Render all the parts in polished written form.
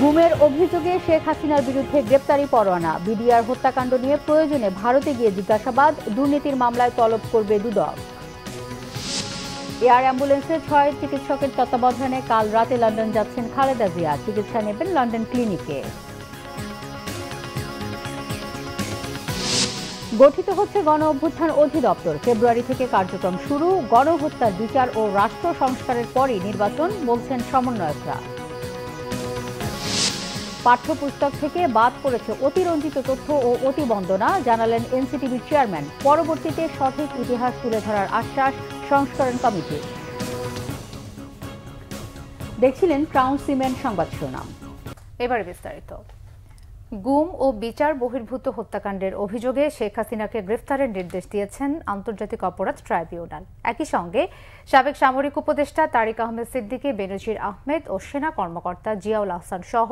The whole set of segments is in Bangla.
গুমের অভিযোগে শেখ হাসিনার বিরুদ্ধে গ্রেপ্তারি পরোয়ানা। বিডিআর হত্যাকাণ্ড নিয়ে প্রয়োজনে ভারতে গিয়ে জিজ্ঞাসাবাদ, দুর্নীতির মামলায় তলব করবে দুদক। এয়ার অ্যাম্বুলেন্সে 6 চিকিৎসকের তত্ত্বাবধানে কাল রাতে লন্ডন যাচ্ছেন খালেদা জিয়া। চিকিৎসা নেবেন লন্ডন ক্লিনিকে। গঠিত হচ্ছে গণ অভ্যুত্থান অধিদপ্তর। ফেব্রুয়ারি থেকে কার্যক্রম শুরু। গণহত্যার বিচার ও রাষ্ট্র সংস্কারের পরই নির্বাচন, বলছেন সমন্বয়করা। পাঠ্যপুস্তক থেকে বাদ পড়েছে অতিরঞ্জিত তথ্য ও অতিবন্দনা, জানালেন এনসিটিভির চেয়ারম্যান। পরবর্তীতে সঠিক ইতিহাস তুলে ধরার আশ্বাস সংস্করণ কমিটি। দেখছিলেন ক্রাউন সিমেন্ট সংবাদ শিরোনাম। এবারে বিস্তারিত। গুম ও বিচার বহির্ভূত হত্যাকাণ্ডের অভিযোগে শেখ হাসিনাকে গ্রেফতারের নির্দেশ দিয়েছেন আন্তর্জাতিক অপরাধ ট্রাইব্যুনাল। একই সঙ্গে সাবেক সামরিক উপদেষ্টা তারিক আহমেদ সিদ্দিকী, বেনজির আহমেদ ও সেনা কর্মকর্তা জিয়াউল আহসান সহ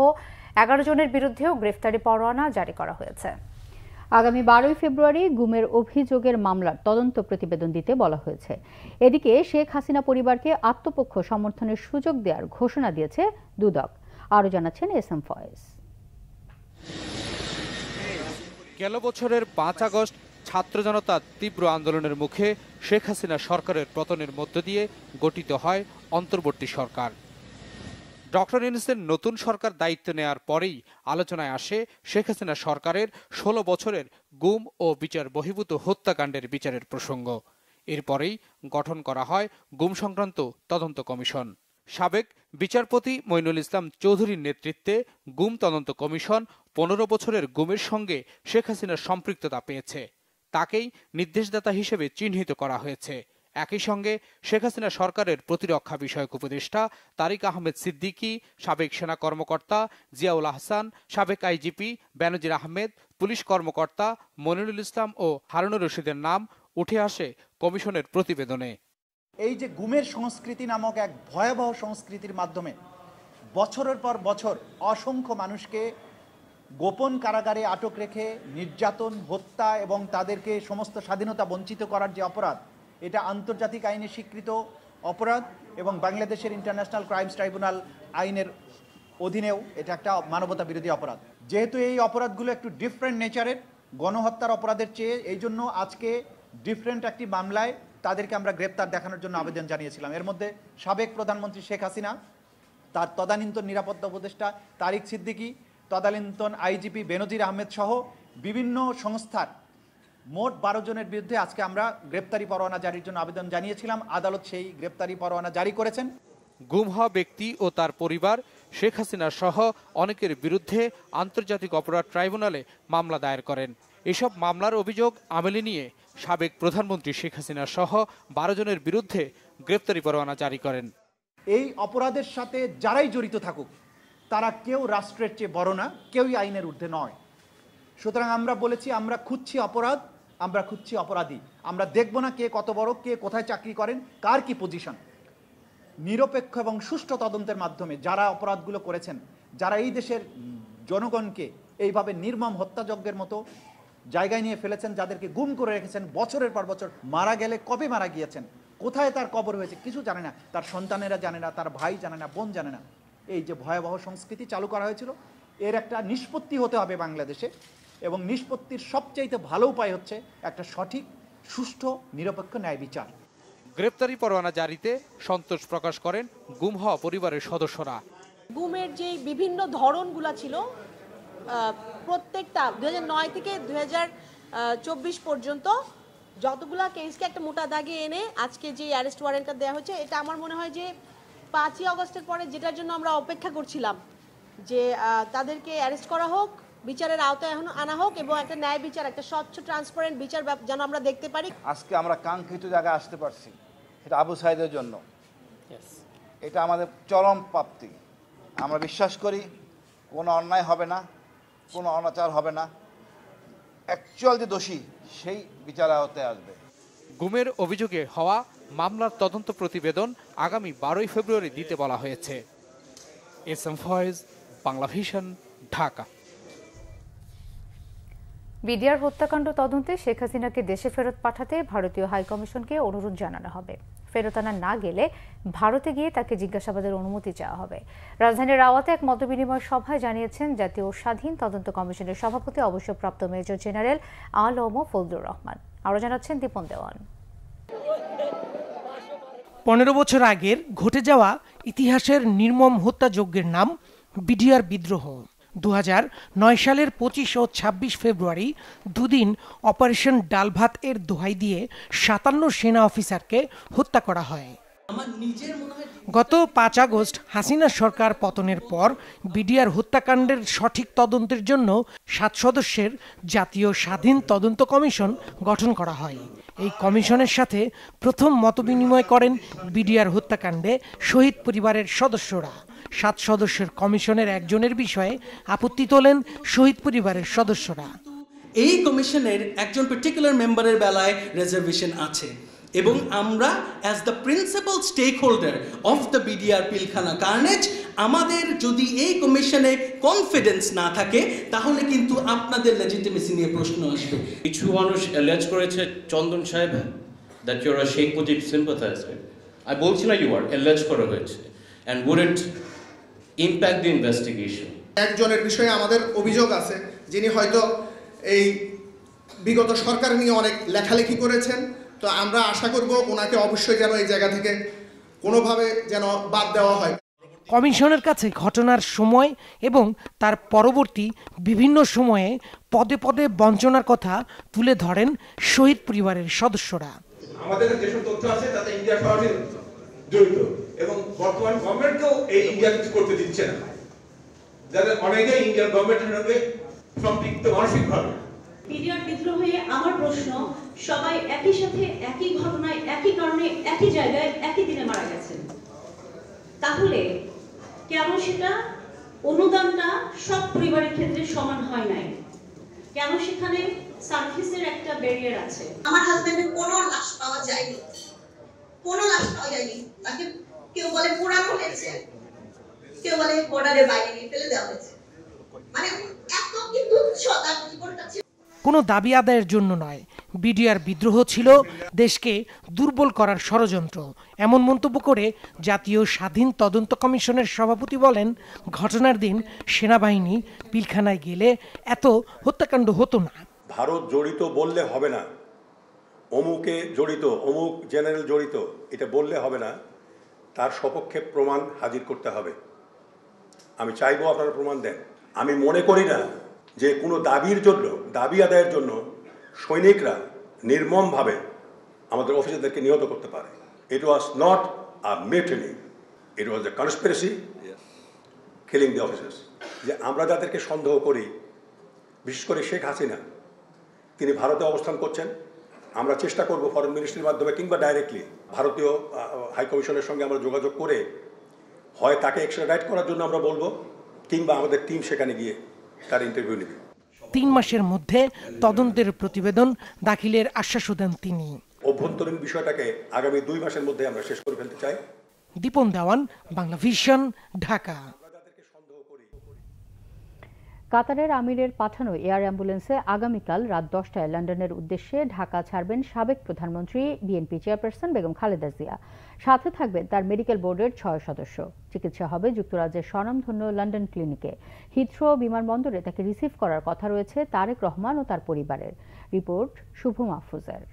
11 জনের বিরুদ্ধেও গ্রেফতারি পরোয়ানা জারি করা হয়েছে। আগামী 12 ফেব্রুয়ারি গুমের অভিযোগের মামলার তদন্ত প্রতিবেদন দিতে বলা হয়েছে। এদিকে শেখ হাসিনা পরিবারকে আত্মপক্ষ সমর্থনের সুযোগ দেওয়ার ঘোষণা দিয়েছে দুদক। আরও জানাচ্ছেন এস এম ফয়েজ। গেল বছরের 5 আগস্ট ছাত্র জনতার তীব্র আন্দোলনের মুখে শেখ হাসিনা সরকারের পতনের মধ্য দিয়ে গঠিত হয় অন্তর্বর্তী সরকার। ডক্টর ইউনূসের নতুন সরকার দায়িত্ব নেয়ার পরেই আলোচনায় আসে শেখ হাসিনা সরকারের 16 বছরের গুম ও বিচার বহির্ভূত হত্যাকাণ্ডের বিচারের প্রসঙ্গ। এরপরেই গঠন করা হয় গুম সংক্রান্ত তদন্ত কমিশন। সাবেক বিচারপতি মইনুল ইসলাম চৌধুরীর নেতৃত্বে গুম তদন্ত কমিশন 15 বছরের গুমের সঙ্গে শেখ হাসিনার সম্পৃক্ততা পেয়েছে। তাকেই নির্দেশদাতা হিসেবে চিহ্নিত করা হয়েছে। একই সঙ্গে শেখ হাসিনা সরকারের প্রতিরক্ষা বিষয়ক উপদেষ্টা তারিক আহমেদ সিদ্দিকী, সাবেক সেনা কর্মকর্তা জিয়াউল আহসান, সাবেক আইজিপি বেনজির আহমেদ, পুলিশ কর্মকর্তা মনিরুল ইসলাম ও হারুনুর রশিদের নাম উঠে আসে কমিশনের প্রতিবেদনে। এই যে গুমের সংস্কৃতি নামক এক ভয়াবহ সংস্কৃতির মাধ্যমে বছরের পর বছর অসংখ্য মানুষকে গোপন কারাগারে আটক রেখে নির্যাতন, হত্যা এবং তাদেরকে সমস্ত স্বাধীনতা বঞ্চিত করার যে অপরাধ, এটা আন্তর্জাতিক আইনে স্বীকৃত অপরাধ এবং বাংলাদেশের ইন্টারন্যাশনাল ক্রাইমস ট্রাইব্যুনাল আইনের অধীনেও এটা একটা মানবতা বিরোধী অপরাধ। যেহেতু এই অপরাধগুলো একটু ডিফারেন্ট নেচারের, গণহত্যার অপরাধের চেয়ে, এই জন্য আজকে ডিফারেন্ট একটি মামলায় তাদেরকে আমরা গ্রেপ্তার দেখানোর জন্য আবেদন জানিয়েছিলাম। এর মধ্যে সাবেক প্রধানমন্ত্রী শেখ হাসিনা, তার তদানীন্তন নিরাপত্তা উপদেষ্টা তারিক সিদ্দিকী, তদানীন্তন আইজিপি বেনজির আহমেদ সহ বিভিন্ন সংস্থার মোট 12 জনের বিরুদ্ধে আজকে আমরা গ্রেপ্তারি পরোয়ানা জারির জন্য আবেদন জানিয়েছিলাম। আদালত সেই গ্রেপ্তারি পরোয়ানা জারি করেছেন। গুম হওয়া ব্যক্তি ও তার পরিবার, শেখ হাসিনা সহ অনেকের বিরুদ্ধে আন্তর্জাতিক অপরাধ ট্রাইব্যুনালে মামলা দায়ের করেন। এসব মামলার অভিযোগ আমলে নিয়ে সাবেক প্রধানমন্ত্রী শেখ হাসিনা সহ 12 জনের বিরুদ্ধে গ্রেপ্তারি পরোয়ানা জারি করেন। এই অপরাধের সাথে যারাই জড়িত থাকুক, তারা কেউ রাষ্ট্রের চেয়ে বড় না, কেউই আইনের ঊর্ধ্বে নয়। সুতরাং আমরা বলেছি, আমরা খুঁজছি অপরাধ, আমরা খুঁজছি অপরাধী। আমরা দেখব না কে কত বড়, কে কোথায় চাকরি করেন, কার কি পজিশন। নিরপেক্ষ এবং সুষ্ঠু তদন্তের মাধ্যমে যারা অপরাধগুলো করেছেন, যারা এই দেশের জনগণকে এইভাবে নির্মম হত্যাযজ্ঞের মতো জায়গায় নিয়ে ফেলেছেন, যাদেরকে গুম করে রেখেছেন বছরের পর বছর, মারা গেলে কবে মারা গিয়েছেন, কোথায় তার কবর হয়েছে কিছু জানে না, তার সন্তানেরা জানে না, তার ভাই জানে না, বোন জানে না। এই যে ভয়াবহ সংস্কৃতি চালু করা হয়েছিল, এর একটা নিষ্পত্তি হতে হবে বাংলাদেশে, এবং নিষ্পত্তির সবচাইতে ভালো উপায় হচ্ছে একটা সঠিক, সুষ্ঠু, নিরপেক্ষ ন্যায় বিচার। গ্রেপ্তারি পরোয়ানা জারিতে সন্তোষ প্রকাশ করেন গুম হওয়া পরিবারের সদস্যরা। গুমের যে বিভিন্ন ধরনগুলো ছিল, প্রত্যেকটা 2009 থেকে 2024 পর্যন্ত যতগুলা কেসকে একটা মোটা দাগে এনে আজকে যে অ্যারেস্ট ওয়ারেন্টটা দেওয়া হচ্ছে, এটা আমার মনে হয় যে 5ই আগস্টের পরে যেটার জন্য আমরা অপেক্ষা করছিলাম, যে তাদেরকে অ্যারেস্ট করা হোক, বিচারের আওতায় এখন আনা হোক এবং একটা ন্যায় বিচার, একটা স্বচ্ছ ট্রান্সপারেন্ট বিচার যেন আমরা দেখতে পারি। আজকে আমরা কাঙ্ক্ষিত জায়গায় আসতে পারছি, এটা আবু সাইদের জন্য। এটা আমাদের চরম প্রাপ্তি। আমরা বিশ্বাস করি কোনো অন্যায় হবে না, কোনো অনাচার হবে না, অ্যাকচুয়াল যে দোষী সেই বিচারের আওতায় আসবে। গুমের অভিযোগে হওয়া মামলার তদন্ত প্রতিবেদন আগামী 12 ফেব্রুয়ারি দিতে বলা হয়েছে। S M Foyez, Bangla vision, Dhaka. BDR হত্যাকাণ্ড তদন্তে শেখ হাসিনাকে দেশে ফেরত পাঠাতে ভারতীয় হাইকমিশনকে অনুরোধ জানানো হবে। ফেরত আনা না গেলে ভারতে গিয়ে তাকে জিজ্ঞাসাবাদের অনুমতি চাওয়া হবে। রাজধানীর রাওয়াতে এক মতবিনিময় সভায় জানিয়েছেন জাতীয় স্বাধীন তদন্ত কমিশনের সভাপতি অবসরপ্রাপ্ত মেজর জেনারেল আলম ফজলুর রহমান। আরও জানাচ্ছেন দীপন দেওয়ান। 15 বছর আগের ঘটে যাওয়া ইতিহাসের নির্মম হত্যাযজ্ঞের নাম বিডিআর বিদ্রোহ। 2009 সালের 25 ও 26 ফেব্রুয়ারি দুদিন অপারেশন ডালভাত এর দোহাই দিয়ে 57 সেনা অফিসারকে হত্যা করা হয়। গত 5 আগস্ট হাসিনা সরকার পতনের পর বিডিআর হত্যাকাণ্ডের সঠিক তদন্তের জন্য 7 সদস্যের জাতীয় স্বাধীন তদন্ত কমিশন গঠন করা হয়। এই কমিশনের সাথে প্রথম মতবিনিময় করেন বিডিআর হত্যাকাণ্ডে শহীদ পরিবারের সদস্যরা। 7 সদস্যের কমিশনের একজনের বিষয়ে আপত্তি তোলেন শহীদ পরিবারের সদস্যরা। এই কমিশনের একজন পার্টিকুলার মেম্বারের বেলায় রিজার্ভেশন আছে এবং আমরা as the principal stakeholder of the BDR Pilkhana carnage, আমাদের যদি এই কমিশনে কনফিডেন্স না থাকে তাহলে কিন্তু আপনাদের লেজিটিমেসি নিয়ে প্রশ্ন আসবে। কিছু মানুষ অ্যালেজ করেছে চন্দন সাহেব that you are a Sheikh Mujib sympathizer. আমি বলছি না, ইউ আর অ্যালেজ করা হয়েছে and would it impact the investigation. একজনের বিষয়ে আমাদের অভিযোগ আছে যিনি হয়তো এই বিগত সরকার নিয়ে অনেক লেখালেখি করেছেন, তো আমরা আশা করব ওনাকে অবশ্যই যেন এই জায়গা থেকে কোনোভাবে যেন বাদ দেওয়া হয়। কমিশনের কাছে ঘটনার সময় এবং তার পরবর্তী বিভিন্ন সময়ে পদে পদে বঞ্চনার কথা তুলে ধরেন শহীদ পরিবারের সদস্যরা। আমাদের যেসব তথ্য আছে তাতে ইন্ডিয়া সরাসরি জড়িত এবং বর্তমান গভর্নমেন্টকেও এই ইন্ডিয়া কিছু করতে দিচ্ছে না, যাদের অনেকে ইন্ডিয়ান গভর্নমেন্টের সঙ্গে সম্পৃক্ত মানসিকভাবে। বিডিআর বিদ্রোহে আমার প্রশ্ন, সবাই একই সাথে একই ঘটনায় একই কারণে একই জায়গায় একই দিনে মারা গেছেন, তাহলে কেন সেটা অনুদানটা সব পরিবারের ক্ষেত্রে সমান হয় নাই? কেন সেখানে সার্ভিসের একটা ব্যারিয়ার আছে? আমার হাজবেন্ডের কোনো লাশ পাওয়া যায়নি, কোনো লাশ পাওয়া যায়নি। তাকে কেউ বলে পোড়ানো হয়েছে, কেউ বলে বর্ডারের বাইরে নিয়ে ফেলে দেওয়া হয়েছে। মানে এত কিন্তু কোনো দাবি আদায়ের জন্য নয়, বিডিআর বিদ্রোহ ছিল দেশকে দুর্বল করার ষড়যন্ত্র, এমন মন্তব্য করে জাতীয় স্বাধীন তদন্ত কমিশনের সভাপতি বলেন, ঘটনার দিন সেনাবাহিনী পিলখানায় গেলে এত হত্যাকাণ্ড হতো না। ভারত জড়িত বললে হবে না, অমুকে জড়িত, অমুক জেনারেল জড়িত, এটা বললে হবে না, তার সপক্ষে প্রমাণ হাজির করতে হবে। আমি চাইবো আপনারা প্রমাণ দেন। আমি মনে করি না যে কোনো দাবির জন্য, দাবি আদায়ের জন্য সৈনিকরা নির্মমভাবে আমাদের অফিসারদেরকে নিহত করতে পারে। It was not a mutiny, it was a conspiracy killing the officers. যে আমরা যাদেরকে সন্দেহ করি, বিশেষ করে শেখ হাসিনা, তিনি ভারতে অবস্থান করছেন, আমরা চেষ্টা করব ফরেন মিনিস্ট্রির মাধ্যমে কিংবা ডাইরেক্টলি ভারতীয় হাইকমিশনের সঙ্গে আমরা যোগাযোগ করে হয় তাকে এক্সট্রাডাইট করার জন্য আমরা বলবো, কিংবা আমাদের টিম সেখানে গিয়ে তার ইন্টারভিউ নেবে। 3 মাসের মধ্যে তদন্তের প্রতিবেদন দাখিলের আশ্বাস দেন তিনি। অভ্যন্তরীণ বিষয়টাকে আগামী 2 মাসের মধ্যে আমরা শেষ করে ফেলতে চাই। দীপন দেওয়ান, বাংলা ভিশন, ঢাকা। কাতারের আমিরের পাঠানো এয়ার অ্যাম্বুলেন্সে আগামীকাল রাত 10টায় লন্ডনের উদ্দেশ্যে ঢাকা ছাড়বেন সাবেক প্রধানমন্ত্রী বিএনপি চেয়ারপারসন বেগম খালেদা জিয়া। সাথে থাকবেন তার মেডিকেল বোর্ডের 6 সদস্য। চিকিৎসা হবে যুক্তরাজ্যের স্বনামধন্য লন্ডন ক্লিনিকে। হিথ্রো বিমানবন্দরে তাকে রিসিভ করার কথা রয়েছে তারেক রহমান ও তার পরিবারের। রিপোর্ট শুভ মাহফুজের।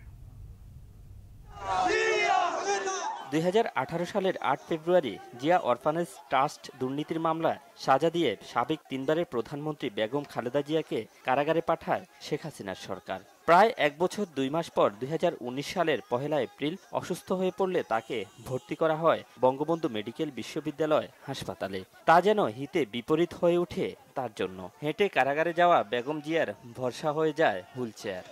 2018 সালের 8 ফেব্রুয়ারি জিয়া অরফানেজ ট্রাস্ট দুর্নীতির মামলায় সাজা দিয়ে সাবেক 3বারের প্রধানমন্ত্রী বেগম খালেদা জিয়াকে কারাগারে পাঠায় শেখ হাসিনার সরকার। প্রায় 1 বছর 2 মাস পর 2019 সালের 1 এপ্রিল অসুস্থ হয়ে পড়লে তাকে ভর্তি করা হয় বঙ্গবন্ধু মেডিকেল বিশ্ববিদ্যালয় হাসপাতালে। তা যেন হিতে বিপরীত হয়ে ওঠে তার জন্য। হেঁটে কারাগারে যাওয়া বেগম জিয়ার ভরসা হয়ে যায় হুইলচেয়ার।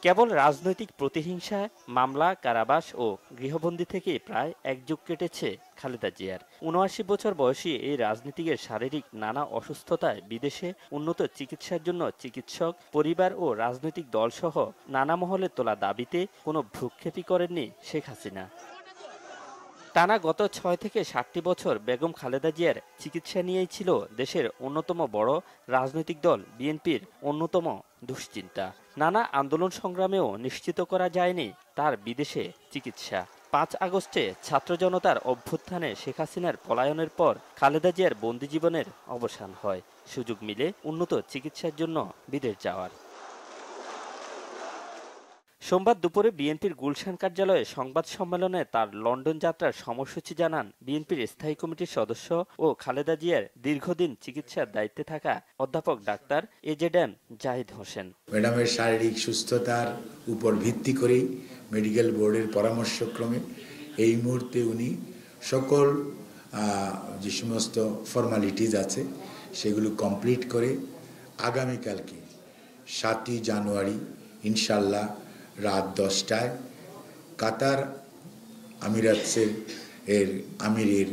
কেবল রাজনৈতিক প্রতিহিংসা, মামলা, কারাবাস ও গৃহবন্দী থেকে প্রায় 1 যুগ কেটেছে খালেদা জিয়ার। 79 বছর বয়সী এই রাজনীতিকের শারীরিক নানা অসুস্থতায় বিদেশে উন্নত চিকিৎসার জন্য চিকিৎসক, পরিবার ও রাজনৈতিক দলসহ নানা মহলে তোলা দাবিতে কোনো ভ্রুক্ষেপই করেননি শেখ হাসিনা। টানা গত 6 থেকে 7টি বছর বেগম খালেদা জিয়ার চিকিৎসা নিয়েই ছিল দেশের অন্যতম বড় রাজনৈতিক দল বিএনপির অন্যতম দুশ্চিন্তা। নানা আন্দোলন সংগ্রামেও নিশ্চিত করা যায়নি তার বিদেশে চিকিৎসা। 5 আগস্টে ছাত্র জনতার অভ্যুত্থানে শেখ হাসিনার পলায়নের পর খালেদা জিয়ার বন্দি জীবনের অবসান হয়। সুযোগ মিলে উন্নত চিকিৎসার জন্য বিদেশ যাওয়ার। সোমবার দুপুরে বিএনপির গুলশান কার্যালয়ে সংবাদ সম্মেলনে তার লন্ডন যাত্রার সময়সূচি জানান বিএনপির স্থায়ী কমিটির সদস্য ও খালেদা জিয়ার দীর্ঘদিন চিকিৎসার দায়িত্বে থাকা অধ্যাপক ডাক্তার এজেডএম জাহিদ হোসেন। ম্যাডামের শারীরিক সুস্থতার উপর ভিত্তি করেই মেডিকেল বোর্ডের পরামর্শক্রমে এই মুহূর্তে উনি সকল যে সমস্ত ফর্মালিটিজ আছে সেগুলো কমপ্লিট করে আগামীকালকে 7ই জানুয়ারি ইনশাল্লাহ রাত 10টায় কাতার আমিরাতসের আমিরের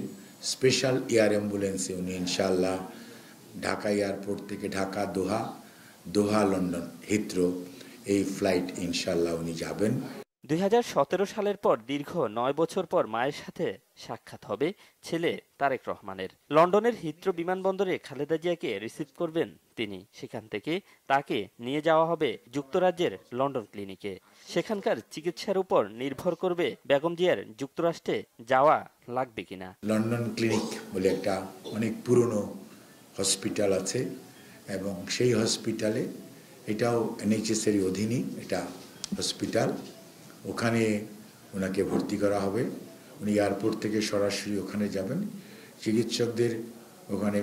স্পেশাল এয়ার অ্যাম্বুলেন্সে উনি ইনশাল্লাহ ঢাকা এয়ারপোর্ট থেকে ঢাকা দোহা লন্ডন হিথ্রো এই ফ্লাইট ইনশাল্লাহ উনি যাবেন। 2017 সালের পর দীর্ঘ 9 বছর পর মায়ের সাথে সাক্ষাৎ হবে ছেলে তারেক রহমানের। লন্ডনের হিথ্রো বিমানবন্দরে খালেদা জিয়াকে রিসিভ করবেন তিনি। সেখান থেকে তাকে নিয়ে যাওয়া হবে যুক্তরাজ্যের লন্ডন ক্লিনিকে। সেখানকার চিকিৎসার উপর নির্ভর করবে বেগম জিয়ার যুক্তরাষ্ট্রে যাওয়া লাগবে কিনা। লন্ডন ক্লিনিক বলে একটা অনেক পুরনো হসপিটাল আছে এবং সেই হসপিটালে, এটাও NHS এর অধীনই এটা হসপিটাল, ওখানে ওনাকে ভর্তি করা হবে। উনি এয়ারপোর্ট থেকে সরাসরি ওখানে যাবেন। চিকিৎসকদের ওখানে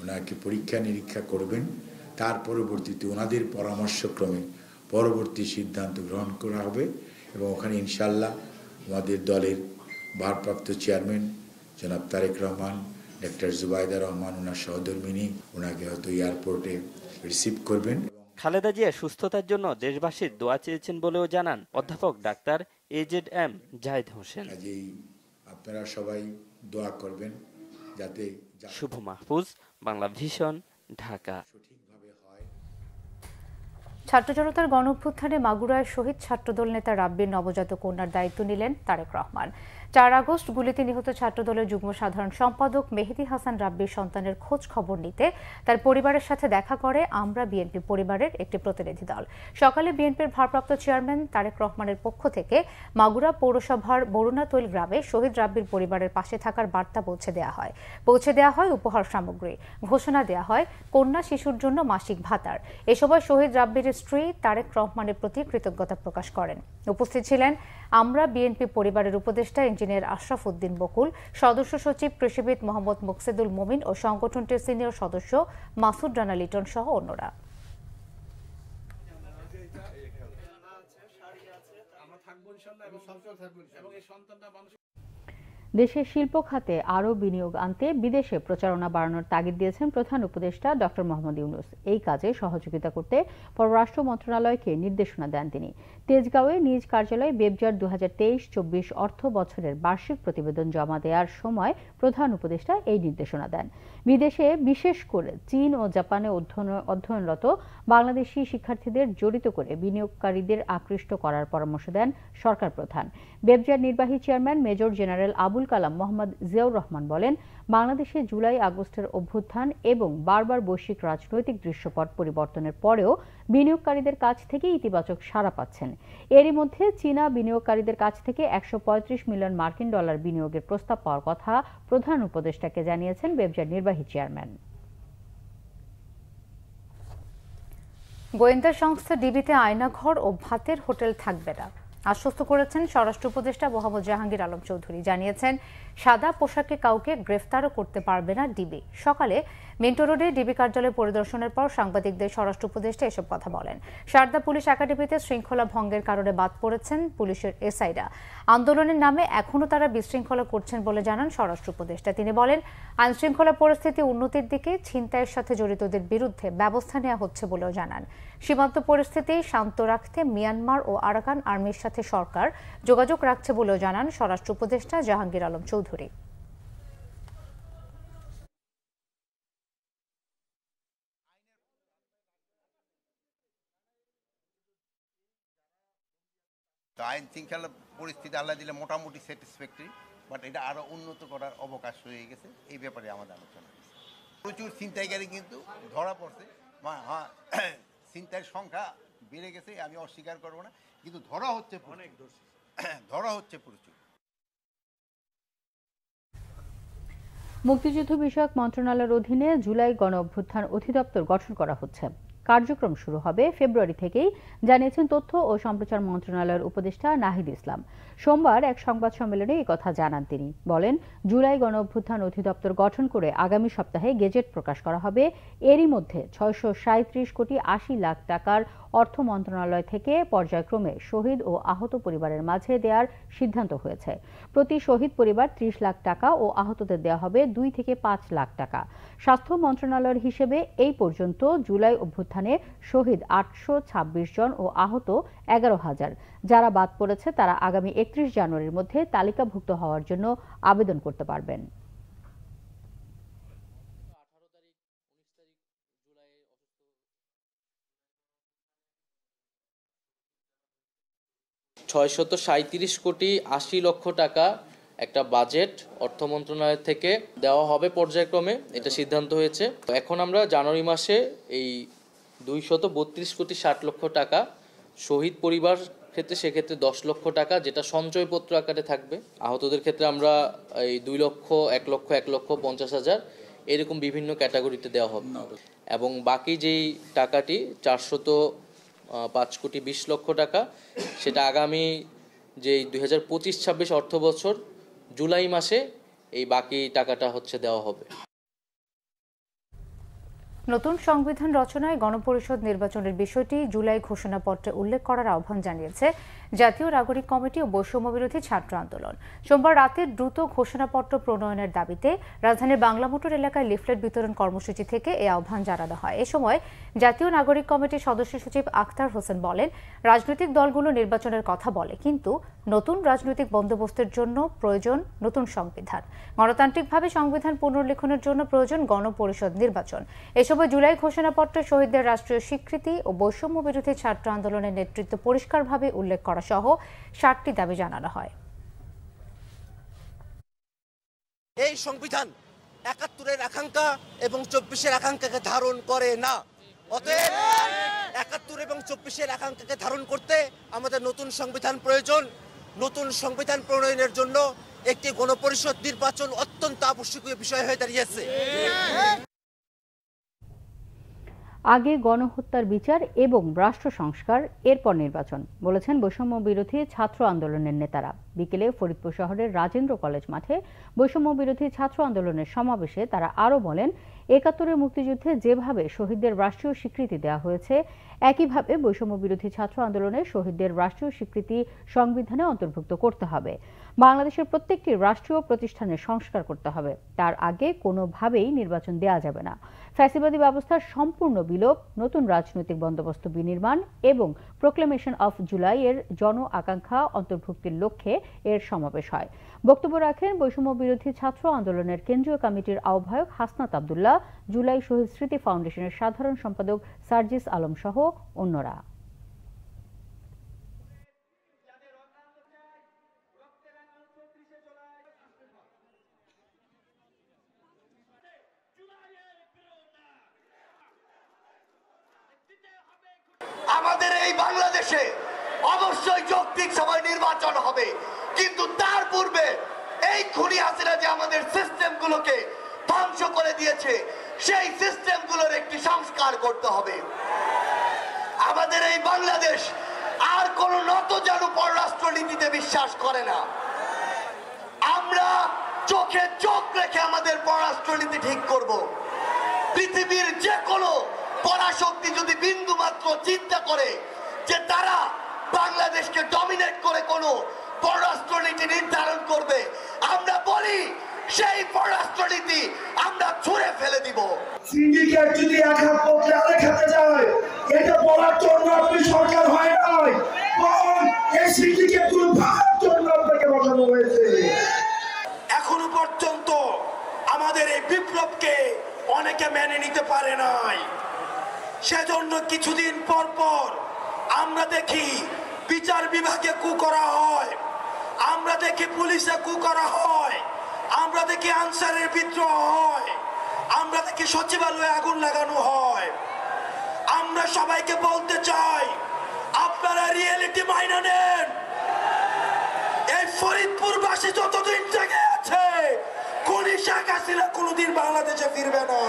ওনাকে পরীক্ষা নিরীক্ষা করবেন। তার পরবর্তীতে ওনাদের পরামর্শক্রমে পরবর্তী সিদ্ধান্ত গ্রহণ করা হবে এবং ওখানে ইনশাল্লাহ আমাদের দলের ভারপ্রাপ্ত চেয়ারম্যান জনাব তারেক রহমান, ডাক্তার জুবাইদা রহমান ওনার সহধর্মিনী ওনাকে হয়তো এয়ারপোর্টে রিসিভ করবেন। খালেদা জিয়া সুস্থতার জন্য দেশবাসীর দোয়া চেয়েছেন বলেও জানান অধ্যাপক ডাক্তার এজেডএম জাহিদ হোসেন। আপনারা সবাই দোয়া করবেন যাতে। শুভ মাহফুজ, বাংলা ভিশন, ঢাকা। ছাত্র জনতার গণঅভ্যুত্থানে মাগুরায় শহীদ ছাত্রদল নেতা রাব্বির নবজাত কন্যার দায়িত্ব নিলেন তারেক রহমান। 4 আগস্ট গুলিতে নিহত ছাত্রদলের যুগ্ম সাধারণ সম্পাদক মেহেদী হাসান রাব্বির সন্তানের খোঁজ খবর নিতে তার পরিবারের সাথে দেখা করে আমরা বিএনপি পরিবারের একটি প্রতিনিধি দল। সকালে বিএনপির ভারপ্রাপ্ত চেয়ারম্যান তারেক রহমানের পক্ষ থেকে মাগুরা পৌরসভার বরুণাতৈল গ্রামে শহীদ রাব্বির পরিবারের পাশে থাকার বার্তা পৌঁছে দেওয়া হয় উপহার সামগ্রী। ঘোষণা দেওয়া হয় কন্যা শিশুর জন্য মাসিক ভাতার। এ সময় শহীদ রাব্বির স্ত্রী তারেক রহমানের প্রতি কৃতজ্ঞতা প্রকাশ করেন। উপস্থিত ছিলেন আমরা বিএনপি পরিবারের উপদেষ্টা ইঞ্জিনিয়ার আশরাফ উদ্দিন বকুল, সদস্য সচিব কৃষিবিদ মোহাম্মদ মুকসেদুল মোমিন ও সংগঠনটির সিনিয়র সদস্য মাসুদ রানা লিটন সহ অন্যরা। দেশের শিল্প খাতে আরও বিনিয়োগ আনতে বিদেশে প্রচারণা বাড়ানোর তাগিদ দিয়েছেন প্রধান উপদেষ্টা ডক্টর মোহাম্মদ ইউনূস। এই কাজে সহযোগিতা করতে পররাষ্ট্র মন্ত্রণালয়কে নির্দেশনা দেন তিনি। তেজগাঁওয়ে নিজ কার্যালয়ে বেবজার 2023-24 অর্থ বছরের বার্ষিক প্রতিবেদন জমা দেওয়ার সময় প্রধান উপদেষ্টা এই নির্দেশনা দেন। বিদেশে বিশেষ করে চীন ও জাপানে অধ্যয়নরত বাংলাদেশি শিক্ষার্থীদের জড়িত করে বিনিয়োগকারীদের আকৃষ্ট করার পরামর্শ দেন সরকার প্রধান। বেবজার নির্বাহী chairman major general Abul Kalam Mohammad Ziaur Rahman বলেন, বাংলাদেশে জুলাই আগস্টের অভ্যুত্থান এবং বারবার বৈশ্বিক রাজনৈতিক দৃশ্যপট পরিবর্তনের পরেও বিনিয়োগকারীদের কাছ থেকে ইতিবাচক সাড়া পাচ্ছেন। এরই মধ্যে চীনা বিনিয়োগকারীদের কাছ থেকে $135 মিলিয়ন বিনিয়োগের প্রস্তাব পাওয়ার কথা প্রধান উপদেষ্টাকে জানিয়েছেন বেবজার নির্বাহী চেয়ারম্যান। গোয়েন্দা সংস্থা ডিবিতে আয়নাঘর ও ভাতের হোটেল থাকবে না, আশ্বস্ত করেছেন স্বরাষ্ট্র উপদেষ্টা মোহাম্মদ জাহাঙ্গীর আলম চৌধুরী। জানিয়েছেন সাদা পোশাকে কাউকে গ্রেফতারও করতে পারবে না ডিবি। সকালে মিন্টো রোডে ডিবি কার্যালয় পরিদর্শনের পর সাংবাদিকদের স্বরাষ্ট্র উপদেষ্টা এসব কথা বলেন। সারদা পুলিশ একাডেমিতে শৃঙ্খলা ভঙ্গের কারণে বাদ পড়েছেন পুলিশের এসআইরা। আন্দোলনের নামে এখনও তারা বিশৃঙ্খলা করছেন বলে জানান স্বরাষ্ট্র উপদেষ্টা। তিনি বলেন, আইনশৃঙ্খলা পরিস্থিতি উন্নতির দিকে ছিনতাইয়ের সাথে জড়িতদের বিরুদ্ধে ব্যবস্থা নেওয়া হচ্ছে বলেও জানান। সীমান্ত পরিস্থিতি শান্ত রাখতে মিয়ানমার ও আরাকান আর্মির সাথে সরকার যোগাযোগ রাখছে বলেও জানান স্বরাষ্ট্র উপদেষ্টা জাহাঙ্গীর আলম চৌধুরী। আইন শৃঙ্খলা পরিস্থিতি আল্লাহ দিলে মোটামুটি স্যাটিসফ্যাক্টরি, বাট এটা আরো উন্নত করার অবকাশ হয়ে গেছে। এই ব্যাপারে আমাদের আলোচনা প্রচুর ছিনতাইকারী কিন্তু ধরা পড়ছে। হ্যাঁ, ছিনতাইয়ের সংখ্যা বেড়ে গেছে, আমি অস্বীকার করবো না, কিন্তু ধরা হচ্ছে অনেক ধরা হচ্ছে প্রচুর। মুক্তিযুদ্ধ বিষয়ক মন্ত্রণালয়ের অধীনে জুলাই গণ অভ্যুত্থান অধিদপ্তর গঠন করা হচ্ছে। কার্যক্রম শুরু হবে ফেব্রুয়ারি থেকেই, জানিয়েছেন তথ্য ও সম্প্রচার মন্ত্রণালয়ের উপদেষ্টা নাহিদ ইসলাম। সোমবার এক সংবাদ সম্মেলনে এই কথা জানান তিনি। বলেন, জুলাই গণ অভ্যুত্থান অধিদপ্তর গঠন করে আগামী সপ্তাহে গেজেট প্রকাশ করা হবে। এরই মধ্যে ৬৩৭ কোটি ৮০ লাখ টাকার অর্থ মন্ত্রণালয় থেকে পর্যায়ক্রমে শহীদ ও আহত পরিবারের মাঝে দেওয়ার সিদ্ধান্ত হয়েছে। প্রতি শহীদ পরিবার ৩০ লাখ টাকা ও আহতদের দেওয়া হবে ২ থেকে ৫ লাখ টাকা। স্বাস্থ্য মন্ত্রণালয়ের হিসেবে এই পর্যন্ত জুলাই অভ্যুত্থানে শহীদ ৮২৬ জন ও আহত ১১,০০০। যারা বাদ পড়েছে তারা আগামী ৩১ জানুয়ারির মধ্যে তালিকাভুক্ত হওয়ার জন্য আবেদন করতে পারবেন। $৬৩৭ কোটি ৮০ লক্ষ টাকা একটা বাজেট অর্থ মন্ত্রণালয় থেকে দেওয়া হবে পর্যায়ক্রমে, এটা সিদ্ধান্ত হয়েছে। এখন আমরা জানুয়ারি মাসে এই ২৩২ কোটি ৬০ লক্ষ টাকা শহীদ পরিবার ক্ষেত্রে, সেক্ষেত্রে ১০ লক্ষ টাকা যেটা সঞ্চয়পত্র আকারে থাকবে। আহতদের ক্ষেত্রে আমরা এই ২ লক্ষ, ১ লক্ষ, ১ লক্ষ ৫০,০০০ এরকম বিভিন্ন ক্যাটাগরিতে দেওয়া হবে। এবং বাকি যেই টাকাটি ৪০৫ কোটি ২০ লক্ষ টাকা, সেটা আগামী যেই ২০২৫-২৬ অর্থ বছর জুলাই মাসে এই বাকি টাকাটা দেওয়া হবে। নতুন সংবিধান রচনায় গণপরিষদ নির্বাচনের বিষয়টি জুলাই ঘোষণাপত্রে উল্লেখ করার আহ্বান জানিয়েছে জাতীয় নাগরিক কমিটি ও বৈষম্য বিরোধী ছাত্র আন্দোলন। সোমবার রাতে দ্রুত ঘোষণাপত্র প্রণয়নের দাবিতে রাজধানীর বাংলা মোটর এলাকায় লিফলেট বিতরণ কর্মসূচি থেকে এই আহ্বান জানানো হয়। এ সময় জাতীয় নাগরিক কমিটির সদস্য সচিব আখতার হোসেন বলেন, রাজনৈতিক দলগুলো নির্বাচনের কথা বলে, কিন্তু নতুন রাজনৈতিক বন্দোবস্তের জন্য প্রয়োজন নতুন সংবিধান। গণতান্ত্রিকভাবে সংবিধান পুনর্লিখনের জন্য প্রয়োজন গণপরিষদ নির্বাচন। এ সময় জুলাই ঘোষণাপত্রে শহীদদের রাষ্ট্রীয় স্বীকৃতি ও বৈষম্য বিরোধী ছাত্র আন্দোলনের নেতৃত্ব পরিষ্কারভাবে উল্লেখ করা সহ ৭টি দাবি জানানো হয়। এই সংবিধান ৭১-এর আকাঙ্ক্ষা এবং ২৪-এর আকাঙ্ক্ষাকে ধারণ করে না। অতএব ৭১ এবং ২৪-এর আকাঙ্ক্ষাকে ধারণ করতে আমাদের নতুন সংবিধান প্রয়োজন। নতুন সংবিধান প্রণয়নের জন্য একটি গণপরিষদ নির্বাচন অত্যন্ত আবশ্যকীয় বিষয় হয়ে দাঁড়িয়েছে। আগে গণহত্যার বিচার এবং রাষ্ট্র সংস্কার, এরপর নির্বাচন, বলেছেন বৈষম্য বিরোধী ছাত্র আন্দোলনের নেতারা। বিকেলে ফরিদপুর শহরের রাজেন্দ্র কলেজ মাঠে বৈষম্য বিরোধী ছাত্র আন্দোলনের সমাবেশে তারা আরও বলেন, ৭১-এর মুক্তিযুদ্ধে যেভাবে শহীদদের রাষ্ট্রীয় স্বীকৃতি দেওয়া হয়েছে, একইভাবে বৈষম্য বিরোধী ছাত্র আন্দোলনে শহীদদের রাষ্ট্রীয় স্বীকৃতি সংবিধানে অন্তর্ভুক্ত করতে হবে। বাংলাদেশের প্রত্যেকটি রাষ্ট্রীয় প্রতিষ্ঠানের সংস্কার করতে হবে। তার আগে কোনোভাবেই নির্বাচন দেওয়া যাবে না। ফ্যাসিবাদী ব্যবস্থার সম্পূর্ণ বিলোপ, নতুন রাজনৈতিক বন্দোবস্ত বিনির্মাণ এবং প্রোক্লেমেশন অফ জুলাই এর জন আকাঙ্ক্ষা অন্তর্ভুক্তির লক্ষ্যে এর সমাবেশ হয়। বক্তব্য রাখেন বৈষম্য বিরোধী ছাত্র আন্দোলনের কেন্দ্রীয় কমিটির আহ্বায়ক হাসনাত আব্দুল্লাহ, জুলাই শহীদ স্মৃতি ফাউন্ডেশনের সাধারণ সম্পাদক সার্জিস আলম সহ অন্যরা। আমাদের এই বাংলাদেশে অবশ্যই যৌক্তিক সময় নির্বাচন হবে, কিন্তু তার পূর্বে এই খুনি হাসিনা যে আমাদের সিস্টেমগুলোকে ধ্বংস করে দিয়েছে, সেই সিস্টেমগুলোর একটি সংস্কার করতে হবে। আমাদের এই বাংলাদেশ আর কোন নতজানু পররাষ্ট্রনীতিতে বিশ্বাস করে না। আমরা চোখে চোখ রেখে আমাদের পররাষ্ট্রনীতি ঠিক করব। পৃথিবীর যে কোনো পরাশক্তি যদি বিন্দু মাত্র চিন্তা করে যে তারা বাংলাদেশকে ডমিনেট করে কোনো পররাষ্ট্রনীতি নির্ধারণ করবে, আমরা বলি সেই পররাষ্ট্রনীতি আমরা ছুঁড়ে ফেলে দিব। সিন্ডিকেট যদি এক হাত পথে আরেক হাতে যায়, এটা বলার জন্য আপনি সরকার হয় নাই, বরং এই সিন্ডিকেটগুলো ভাঙার জন্য আপনাকে বসানো হয়েছে। এখনো পর্যন্ত আমাদের এই বিপ্লবকে অনেকে মেনে নিতে পারে নাই। সেজন্য কিছুদিন পর পর আমরা দেখি বিচার বিভাগে কু করা হয়, আমরা দেখি পুলিশে কু করা হয়, আমরা দেখি আনসারের বিদ্রোহ হয়, আমরা দেখি সচিবালয়ে আগুন লাগানো হয়। আমরা সবাইকে বলতে চাই, আপনারা রিয়েলিটি মাইনা নেন। এই ফরিদপুরবাসী যতদিন জেগে আছে, খুনি শেখ হাসিনা কোনোদিন বাংলাদেশে ফিরবে না।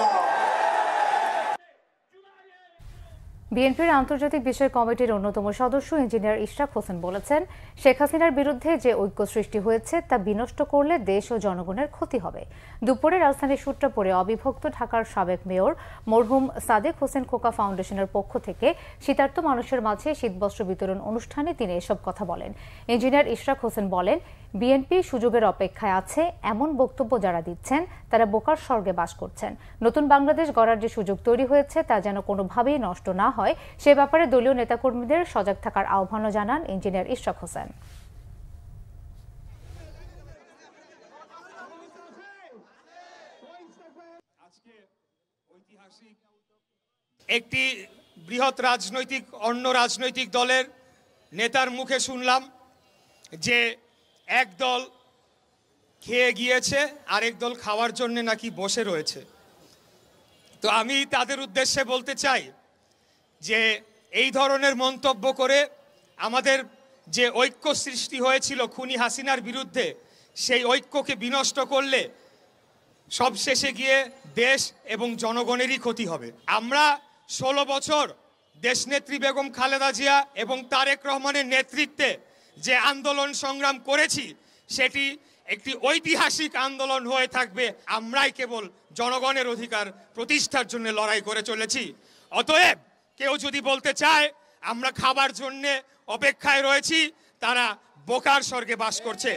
বিএনপির আন্তর্জাতিক বিষয় কমিটির অন্যতম সদস্য ইঞ্জিনিয়ার ইশরাক হোসেন বলেছেন, শেখ হাসিনার বিরুদ্ধে যে ঐক্য সৃষ্টি হয়েছে তা বিনষ্ট করলে দেশ ও জনগণের ক্ষতি হবে। দুপুরে রাজধানীর সূত্রাপুরে অবিভক্ত ঢাকার সাবেক মেয়র মরহুম সাদেক হোসেন খোকা ফাউন্ডেশনের পক্ষ থেকে শীতার্ত মানুষের মাঝে শীতবস্ত্র বিতরণ অনুষ্ঠানে তিনি এসব কথা বলেন। ইঞ্জিনিয়ার ইশরাক হোসেন বলেন, বিএনপি সুযোগের অপেক্ষায় আছে। এমন বক্তব্য যারা দিচ্ছেন তারা বোকার স্বর্গে বাস করছেন। নতুন বাংলাদেশ গড়ার যে সুযোগ তৈরি হয়েছে তা যেন কোনোভাবেই নষ্ট না হয় সে ব্যাপারে দলীয় নেতাকর্মীদের সজাগ থাকার আহ্বানও জানান ইঞ্জিনিয়ার ইশরাক হোসেন। একটি বৃহৎ অন্য রাজনৈতিক দলের নেতার মুখে শুনলাম যে এক দল খেয়ে গিয়েছে, আরেক দল খাওয়ার জন্য নাকি বসে রয়েছে। তো আমি তাদের উদ্দেশ্যে বলতে চাই যে এই ধরনের মন্তব্য করে আমাদের যে ঐক্য সৃষ্টি হয়েছিল খুনি হাসিনার বিরুদ্ধে, সেই ঐক্যকে বিনষ্ট করলে সবশেষে গিয়ে দেশ এবং জনগণেরই ক্ষতি হবে। আমরা 16 বছর দেশনেত্রী বেগম খালেদা জিয়া এবং তারেক রহমানের নেতৃত্বে যে আন্দোলন সংগ্রাম করেছি, সেটি একটি ঐতিহাসিক আন্দোলন হয়ে থাকবে। আমরাই কেবল জনগণের অধিকার প্রতিষ্ঠার জন্য লড়াই করে চলেছি। অতএব কেউ যদি বলতে চায় আমরা খাবার জন্য অপেক্ষায় রয়েছি, তারা বোকার স্বর্গে বাস করছে।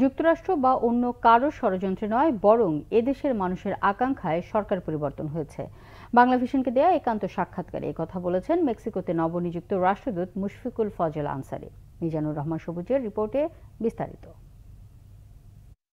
যুক্তরাষ্ট্র বা অন্য কারো ষড়যন্ত্রে নয়, বরং এদেশের মানুষের আকাঙ্ক্ষায় সরকার পরিবর্তন হয়েছে। বাংলাভিশনকে দেয়া একান্ত সাক্ষাৎকারে এই কথা বলেছেন মেক্সিকোতে নবনিযুক্ত রাষ্ট্রদূত মুশফিকুল ফজল আনসারি। মিজানুর রহমান সবুজের রিপোর্টে বিস্তারিত।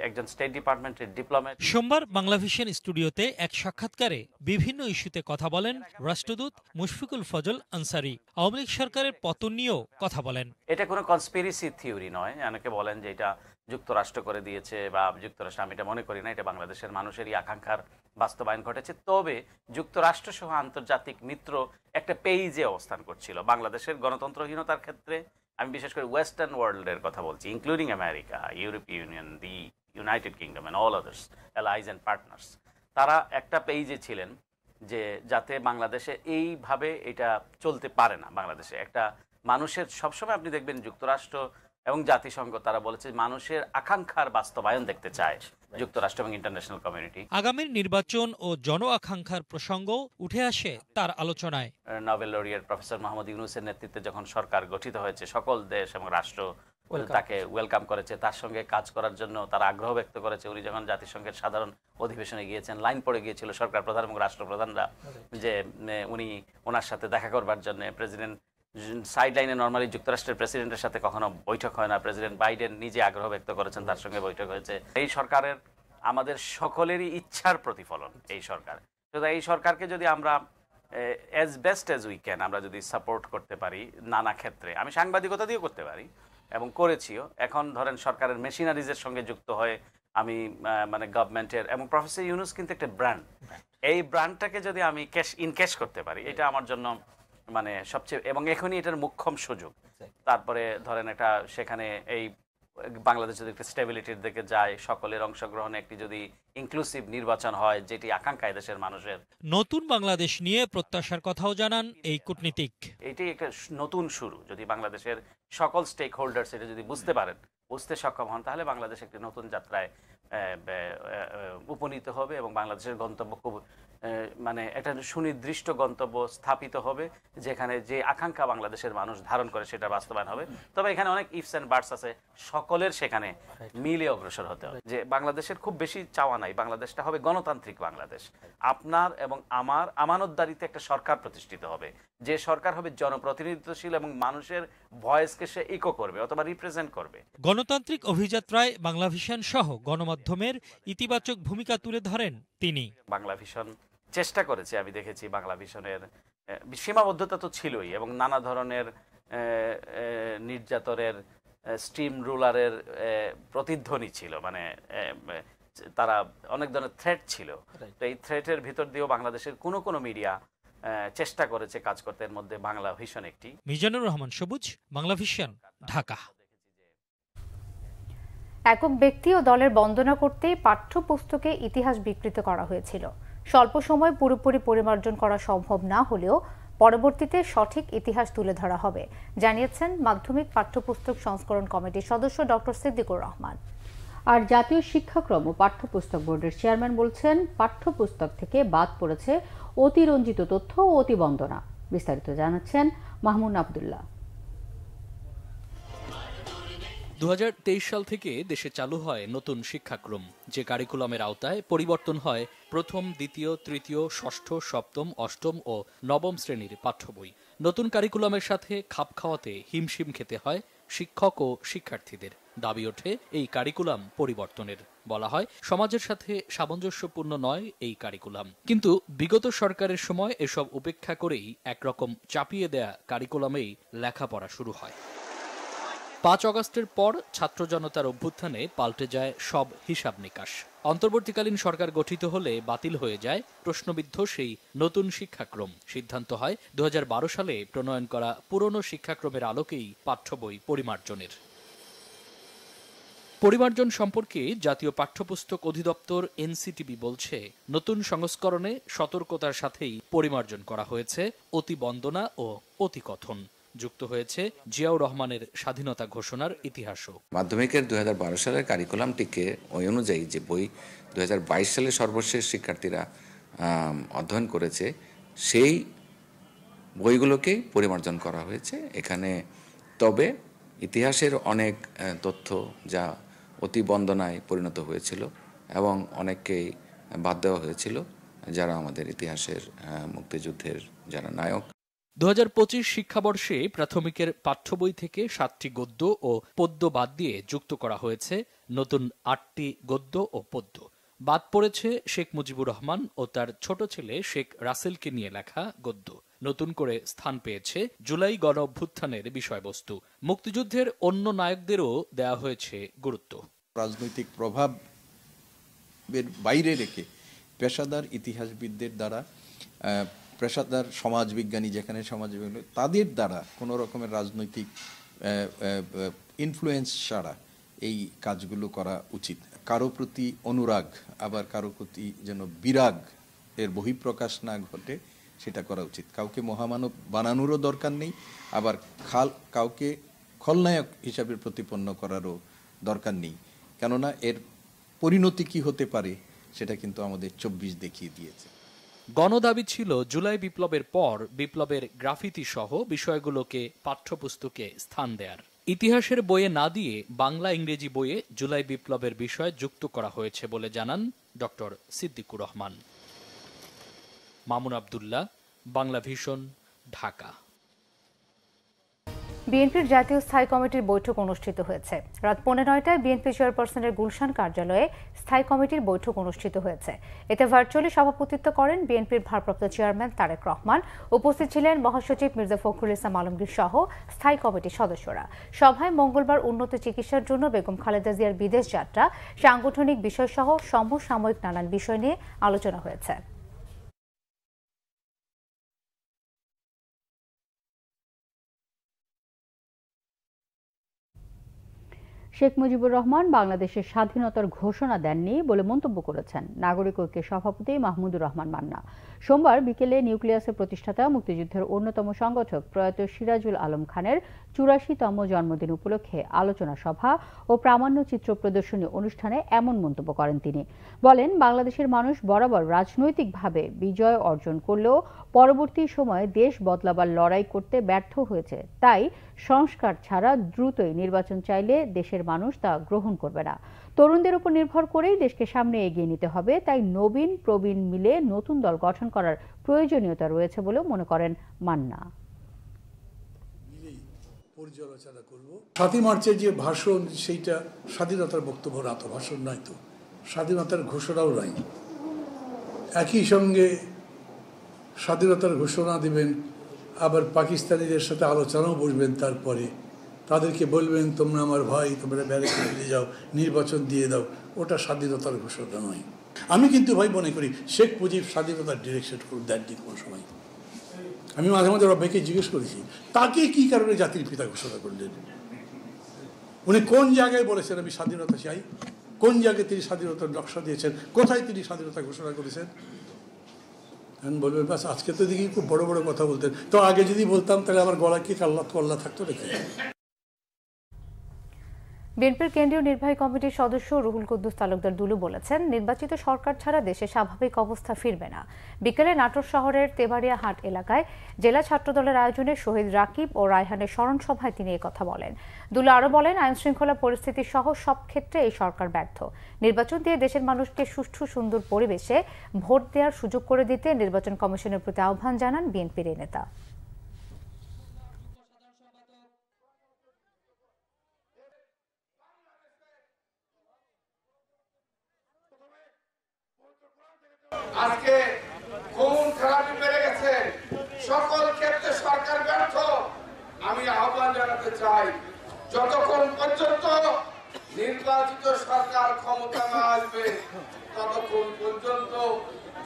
একজন স্টেট ডিপার্টমেন্টের ডিপ্লোম্যাট সোমবার বাংলাভিশন স্টুডিওতে এক সাক্ষাৎকারে বিভিন্ন ইস্যুতে কথা বলেন রাষ্ট্রদূত মুশফিকুল ফজল আনসারি। আওয়ামী লীগ সরকারের পতন নিয়েও কথা বলেন। এটা কোনো কনস্পিরেসি থিওরি নয়। অনেকে বলেন যে এটা যুক্তরাষ্ট্র করে দিয়েছে বা যুক্তরাষ্ট্র, আমি এটা মনে করি না। এটা বাংলাদেশের মানুষেরই আকাঙ্ক্ষার বাস্তবায়ন ঘটেছে। তবে যুক্তরাষ্ট্র সহ আন্তর্জাতিক মিত্র একটা পেইজে অবস্থান করছিল বাংলাদেশের গণতন্ত্রহীনতার ক্ষেত্রে। আমি বিশেষ করে ওয়েস্টার্ন ওয়ার্ল্ডের কথা বলছি, ইনক্লুডিং আমেরিকা, ইউরোপীয় union, the United kingdom and all others allies and partners. তারা একটা পেইজে ছিলেন যে যাতে বাংলাদেশে এইভাবে এটা চলতে পারে না। বাংলাদেশে একটা মানুষের সবসময় আপনি দেখবেন যুক্তরাষ্ট্র এবং জাতিসংঘ তারা বলেছে মানুষের আকাঙ্ক্ষার বাস্তবায়ন দেখতে চায় যুক্তরাষ্ট্র এবং ইন্টারন্যাশনাল কমিউনিটি। আগামীর নির্বাচন ও জন আকাঙ্ক্ষার প্রসঙ্গ উঠে আসে তার আলোচনায়। নোবেল লরিয়েট প্রফেসর মোহাম্মদ ইউনূসের নেতৃত্বে যখন সরকার গঠিত হয়েছে, সকল দেশ এবং রাষ্ট্র তাকে ওয়েলকাম করেছে, তার সঙ্গে কাজ করার জন্য তারা আগ্রহ ব্যক্ত করেছে। উনি যখন জাতিসংঘের সাধারণ অধিবেশনে গিয়েছেন, লাইন পড়ে গিয়েছিল সরকার প্রধান এবং রাষ্ট্রপ্রধানরা যে উনি ওনার সাথে দেখা করবার জন্য। প্রেসিডেন্ট সাইড লাইনে নর্মালি যুক্তরাষ্ট্রের প্রেসিডেন্টের সাথে কখনো বৈঠক হয় না। প্রেসিডেন্ট বাইডেন নিজে আগ্রহ ব্যক্ত করেছেন, তার সঙ্গে বৈঠক হয়েছে। এই সরকারের আমাদের সকলেরই ইচ্ছার প্রতিফলন এই সরকার। সুতরাং এই সরকারকে যদি আমরা as best as we can আমরা যদি সাপোর্ট করতে পারি নানা ক্ষেত্রে, আমি সাংবাদিকতা দিয়েও করতে পারি এবং করেছিও। এখন ধরেন সরকারের মেশিনারিজের সঙ্গে যুক্ত হয়ে আমি মানে গভর্নমেন্টের এবং প্রফেসর ইউনূস কিন্তু একটা ব্র্যান্ড, এই ব্র্যান্ডটাকে যদি আমি ইনক্যাশ করতে পারি, এটা আমার জন্য মানে সবচেয়ে, এবং এখনই এটার মুখ্যম সুযোগ। তারপরে ধরেন একটা সেখানে এই বাংলাদেশ যদি একটা স্টেবিলিটির দিকে যায়, সকলের অংশগ্রহণে একটি যদি ইনক্লুসিভ নির্বাচন হয়, যেটি আকাঙ্ক্ষা দেশের মানুষের। নতুন বাংলাদেশ নিয়ে প্রত্যাশার কথাও জানান এই কূটনীতিক। এটি একটা নতুন শুরু। যদি বাংলাদেশের সকল স্টেক হোল্ডার্স এটা যদি বুঝতে পারেন, বুঝতে সক্ষম হন, তাহলে বাংলাদেশ একটি নতুন যাত্রায় উপনীত হবে এবং বাংলাদেশের গন্তব্য খুব মানে একটা সুনির্দিষ্ট গন্তব্য স্থাপিত হবে, যেখানে যে আকাঙ্ক্ষা বাংলাদেশের মানুষ ধারণ করে সেটা বাস্তবায়ন হবে। তবে এখানে অনেক ইফস অ্যান্ড বাটস আছে, সকলের সেখানে মিলে অগ্রসর হতে হবে। যে বাংলাদেশের খুব বেশি চাওয়া নাই, বাংলাদেশটা হবে গণতান্ত্রিক বাংলাদেশ। আপনার এবং আমার আমানতদারিতে একটা সরকার প্রতিষ্ঠিত হবে, যে সরকার হবে জনপ্রতিনিধিত্বশীল এবং মানুষের ভয়েসকে সে ইকো করবে অথবা রিপ্রেজেন্ট করবে। গণতান্ত্রিক অভিযাত্রায় বাংলাভিশন সহ গণমাধ্যমের ইতিবাচক ভূমিকা তুলে ধরেন তিনি। বাংলাভিশন চেষ্টা করেছে, আমি দেখেছি বাংলাভিশনের সীমাবদ্ধতা তো ছিলই এবং নানা ধরনের নির্যাতনের স্ট্রিম রুলারের প্রতিধ্বনি ছিল, মানে তারা অনেক ধরনের থ্রেট ছিল। তো এই থ্রেটের ভিতর দিয়েও বাংলাদেশের কোনো মিডিয়া চেষ্টা করেছে কাজ করতে, এর মধ্যে বাংলা ভিশন একটি। মিজানুর রহমান সবুজ, বাংলা ভিশন, ঢাকা। একক ব্যক্তি ও দলের বন্দনা করতে পাঠ্যপুস্তকে ইতিহাস বিকৃত করা হয়েছিল। স্বল্প সময় পুরোপুরি পরিমার্জন করা সম্ভব না হলেও পরবর্তীতে সঠিক ইতিহাস তুলে ধরা হবে, জানিয়েছেন মাধ্যমিক পাঠ্যপুস্তক সংস্করণ কমিটির সদস্য ডক্টর সিদ্দিকুর রহমান। আর জাতীয় শিক্ষাক্রম ও পাঠ্যপুস্তক বোর্ডের চেয়ারম্যান বলছেন, পাঠ্যপুস্তক থেকে বাদ পড়েছে অতিরঞ্জিত তথ্য ও অতিবন্দনা। বিস্তারিত জানাচ্ছেন মাহমুদ আবদুল্লাহ। 2023 সাল থেকে দেশে চালু হয় নতুন শিক্ষাক্রম, যে কারিকুলামের আওতায় পরিবর্তন হয় প্রথম, দ্বিতীয়, তৃতীয়, ষষ্ঠ, সপ্তম, অষ্টম ও নবম শ্রেণীর পাঠ্য বই। নতুন কারিকুলামের সাথে খাপ খাওয়াতে হিমশিম খেতে হয় শিক্ষক ও শিক্ষার্থীদের। দাবি ওঠে এই কারিকুলাম পরিবর্তনের। বলা হয় সমাজের সাথে সামঞ্জস্যপূর্ণ নয় এই কারিকুলাম। কিন্তু বিগত সরকারের সময় এসব উপেক্ষা করেই একরকম চাপিয়ে দেয়া কারিকুলামেই লেখাপড়া শুরু হয়। 5 অগস্টের পর ছাত্র জনতার অভ্যুত্থানে পাল্টে যায় সব হিসাব নিকাশ। অন্তর্বর্তীকালীন সরকার গঠিত হলে বাতিল হয়ে যায় প্রশ্নবিদ্ধ সেই নতুন শিক্ষাক্রম। সিদ্ধান্ত হয় 2012 সালে প্রণয়ন করা পুরনো শিক্ষাক্রমের আলোকেই পাঠ্য বই পরিমার্জনের। পরিমার্জন সম্পর্কে জাতীয় পাঠ্যপুস্তক অধিদপ্তর এনসিটিবি বলছে, নতুন সংস্করণে সতর্কতার সাথেই পরিমার্জন করা হয়েছে অতিবন্দনা ও অতিকথন। যুক্ত হয়েছে জিয়াউর রহমানের স্বাধীনতা ঘোষণার ইতিহাসও। মাধ্যমিকের 2012 সালের কারিকুলামটিকে ওই অনুযায়ী যে বই 2022 সালে সর্বশেষ শিক্ষার্থীরা অধ্যয়ন করেছে, সেই বইগুলোকেই পরিমার্জন করা হয়েছে এখানে। তবে ইতিহাসের অনেক তথ্য যা অতিবন্দনায় পরিণত হয়েছিল এবং অনেককেই বাদ দেওয়া হয়েছিল, যারা আমাদের ইতিহাসের মুক্তিযুদ্ধের যারা নায়ক। 2025 শিক্ষাবর্ষে প্রাথমিকের পাঠ্য বই থেকে 7টি গদ্য ও পদ্য বাদ দিয়ে যুক্ত করা হয়েছে নতুন 8টি গদ্য ও পদ্য। বাদ পড়েছে শেখ মুজিবুর রহমান ও তার ছোট ছেলে শেখ রাসেলকে নিয়ে লেখা গদ্য। নতুন করে স্থান পেয়েছে জুলাই গণ অভ্যুত্থানের বিষয়বস্তু। মুক্তিযুদ্ধের অন্য নায়কদেরও দেয়া হয়েছে গুরুত্ব। রাজনৈতিক প্রভাবের বাইরে রেখে পেশাদার ইতিহাসবিদদের দ্বারা, পেশাদার সমাজবিজ্ঞানী যেখানে সমাজবিজ্ঞানী, তাদের দ্বারা কোনো রকমের রাজনৈতিক ইনফ্লুয়েন্স ছাড়া এই কাজগুলো করা উচিত। কারো প্রতি অনুরাগ আবার কারো প্রতি যেন বিরাগ এর বহিঃপ্রকাশ না ঘটে, সেটা করা উচিত। কাউকে মহামানব বানানোরও দরকার নেই, আবার কাউকে খলনায়ক হিসাবে প্রতিপন্ন করারও দরকার নেই। কেননা এর পরিণতি কি হতে পারে সেটা কিন্তু আমাদের 24 দেখিয়ে দিয়েছে। গণদাবি ছিল জুলাই বিপ্লবের পর বিপ্লবের গ্রাফিতি সহ বিষয়গুলোকে পাঠ্যপুস্তকে স্থান দেয়ার। ইতিহাসের বইয়ে না দিয়ে বাংলা ইংরেজি বইয়ে জুলাই বিপ্লবের বিষয় যুক্ত করা হয়েছে বলে জানান ডক্টর সিদ্দিকুর রহমান। মামুন আবদুল্লাহ, বাংলা ভিশন, ঢাকা। বিএনপির জাতীয় স্থায়ী কমিটির বৈঠক অনুষ্ঠিত হয়েছে। রাত 9:15টায় বিএনপি চেয়ারপারসনের গুলশান কার্যালয়ে স্থায়ী কমিটির বৈঠক অনুষ্ঠিত হয়েছে। এতে ভার্চুয়ালি সভাপতিত্ব করেন বিএনপির ভারপ্রাপ্ত চেয়ারম্যান তারেক রহমান। উপস্থিত ছিলেন মহাসচিব মির্জা ফখরুল ইসলাম আলমগীর সহ স্থায়ী কমিটির সদস্যরা। সভায় মঙ্গলবার উন্নত চিকিৎসার জন্য বেগম খালেদা জিয়ার বিদেশ যাত্রা, সাংগঠনিক বিষয়সহ সমসাময়িক নানান বিষয় নিয়ে আলোচনা হয়েছে। শেখ মুজিবুর রহমান বাংলাদেশের স্বাধীনতার ঘোষণা দেননি বলে মন্তব্য করেছেন নাগরিক ঐক্যের সভাপতি মাহমুদুর রহমান মান্না। সোমবার বিকেলে নিউক্লিয়াসের প্রতিষ্ঠাতা মুক্তিযুদ্ধের অন্যতম সংগঠক প্রয়াত সিরাজুল আলম খানের 84তম জন্মদিন উপলক্ষে আলোচনা সভা ও প্রামাণ্য চিত্র প্রদর্শনী অনুষ্ঠানে এমন মন্তব্য করেন তিনি। বলেন, বাংলাদেশের মানুষ বরাবর রাজনৈতিকভাবে বিজয় অর্জন করলেও পরবর্তী সময়ে দেশ বদলাবার লড়াই করতে ব্যর্থ হয়েছে। তাই সংস্কার ছাড়া দ্রুতই নির্বাচন চাইলে দেশের মানুষ তা গ্রহণ করবে না। তরুণদের উপর নির্ভর করেই দেশকে সামনে এগিয়ে নিতে হবে। তাই নবীন প্রবীণ মিলে নতুন দল গঠন করার প্রয়োজনীয়তা রয়েছে বলেও মনে করেন মান্না। পর্যালোচনা করব। 7 মার্চের যে ভাষণ, সেইটা স্বাধীনতার বক্তব্য না, তো ভাষণ নয়, তো স্বাধীনতার ঘোষণাও নাই। একই সঙ্গে স্বাধীনতার ঘোষণা দিবেন, আবার পাকিস্তানিদের সাথে আলোচনাও বসবেন, তারপরে তাদেরকে বলবেন তোমরা আমার ভাই, তোমরা ব্যারেকে ফিরে যাও, নির্বাচন দিয়ে দাও। ওটা স্বাধীনতার ঘোষণা নয়। আমি কিন্তু ভাই মনে করি শেখ মুজিব স্বাধীনতার ডিরেকশন দেননি কোনো সময়। আমি মাঝে মাঝে রব্বাইকে জিজ্ঞেস করেছি তাকে কি কারণে জাতির পিতা ঘোষণা করলেন। উনি কোন জায়গায় বলেছেন আমি স্বাধীনতা চাই, কোন জায়গায় তিনি স্বাধীনতার নকশা দিয়েছেন, কোথায় তিনি স্বাধীনতা ঘোষণা করেছেন। আমি বলবেন বাস আজকে তো দেখি খুব বড় বড় কথা বলতেন, তো আগে যদি বলতাম তাহলে আমার গলা কি কাল্লা থাকতো নাকি। বিএনপির কেন্দ্রীয় নির্বাহী কমিটির সদস্য রুহুল কুদ্দুস তালুকদার দুলু বলেছেন, নির্বাচিত সরকার ছাড়া দেশে স্বাভাবিক অবস্থা ফিরবে না। বিকেলে নাটোর শহরের তেবাড়িয়া হাট এলাকায় জেলা ছাত্রদলের আয়োজনে শহীদ রাকিব ও রায়হানের স্মরণ সভায় তিনি কথা বলেন। দুলু আরও বলেন, আইনশৃঙ্খলা পরিস্থিতি সহ সব ক্ষেত্রে এই সরকার ব্যর্থ। নির্বাচন দিয়ে দেশের মানুষকে সুষ্ঠু সুন্দর পরিবেশে ভোট দেওয়ার সুযোগ করে দিতে নির্বাচন কমিশনের প্রতি আহ্বান জানান বিএনপির এই নেতা। আজকে খুন খারাপি বেড়ে গেছে, সকল ক্ষেত্রে সরকার ব্যর্থ। আমি আহ্বান জানাতে চাই, যতক্ষণ পর্যন্ত নির্বাচিত সরকার ক্ষমতা না আসবে ততক্ষণ পর্যন্ত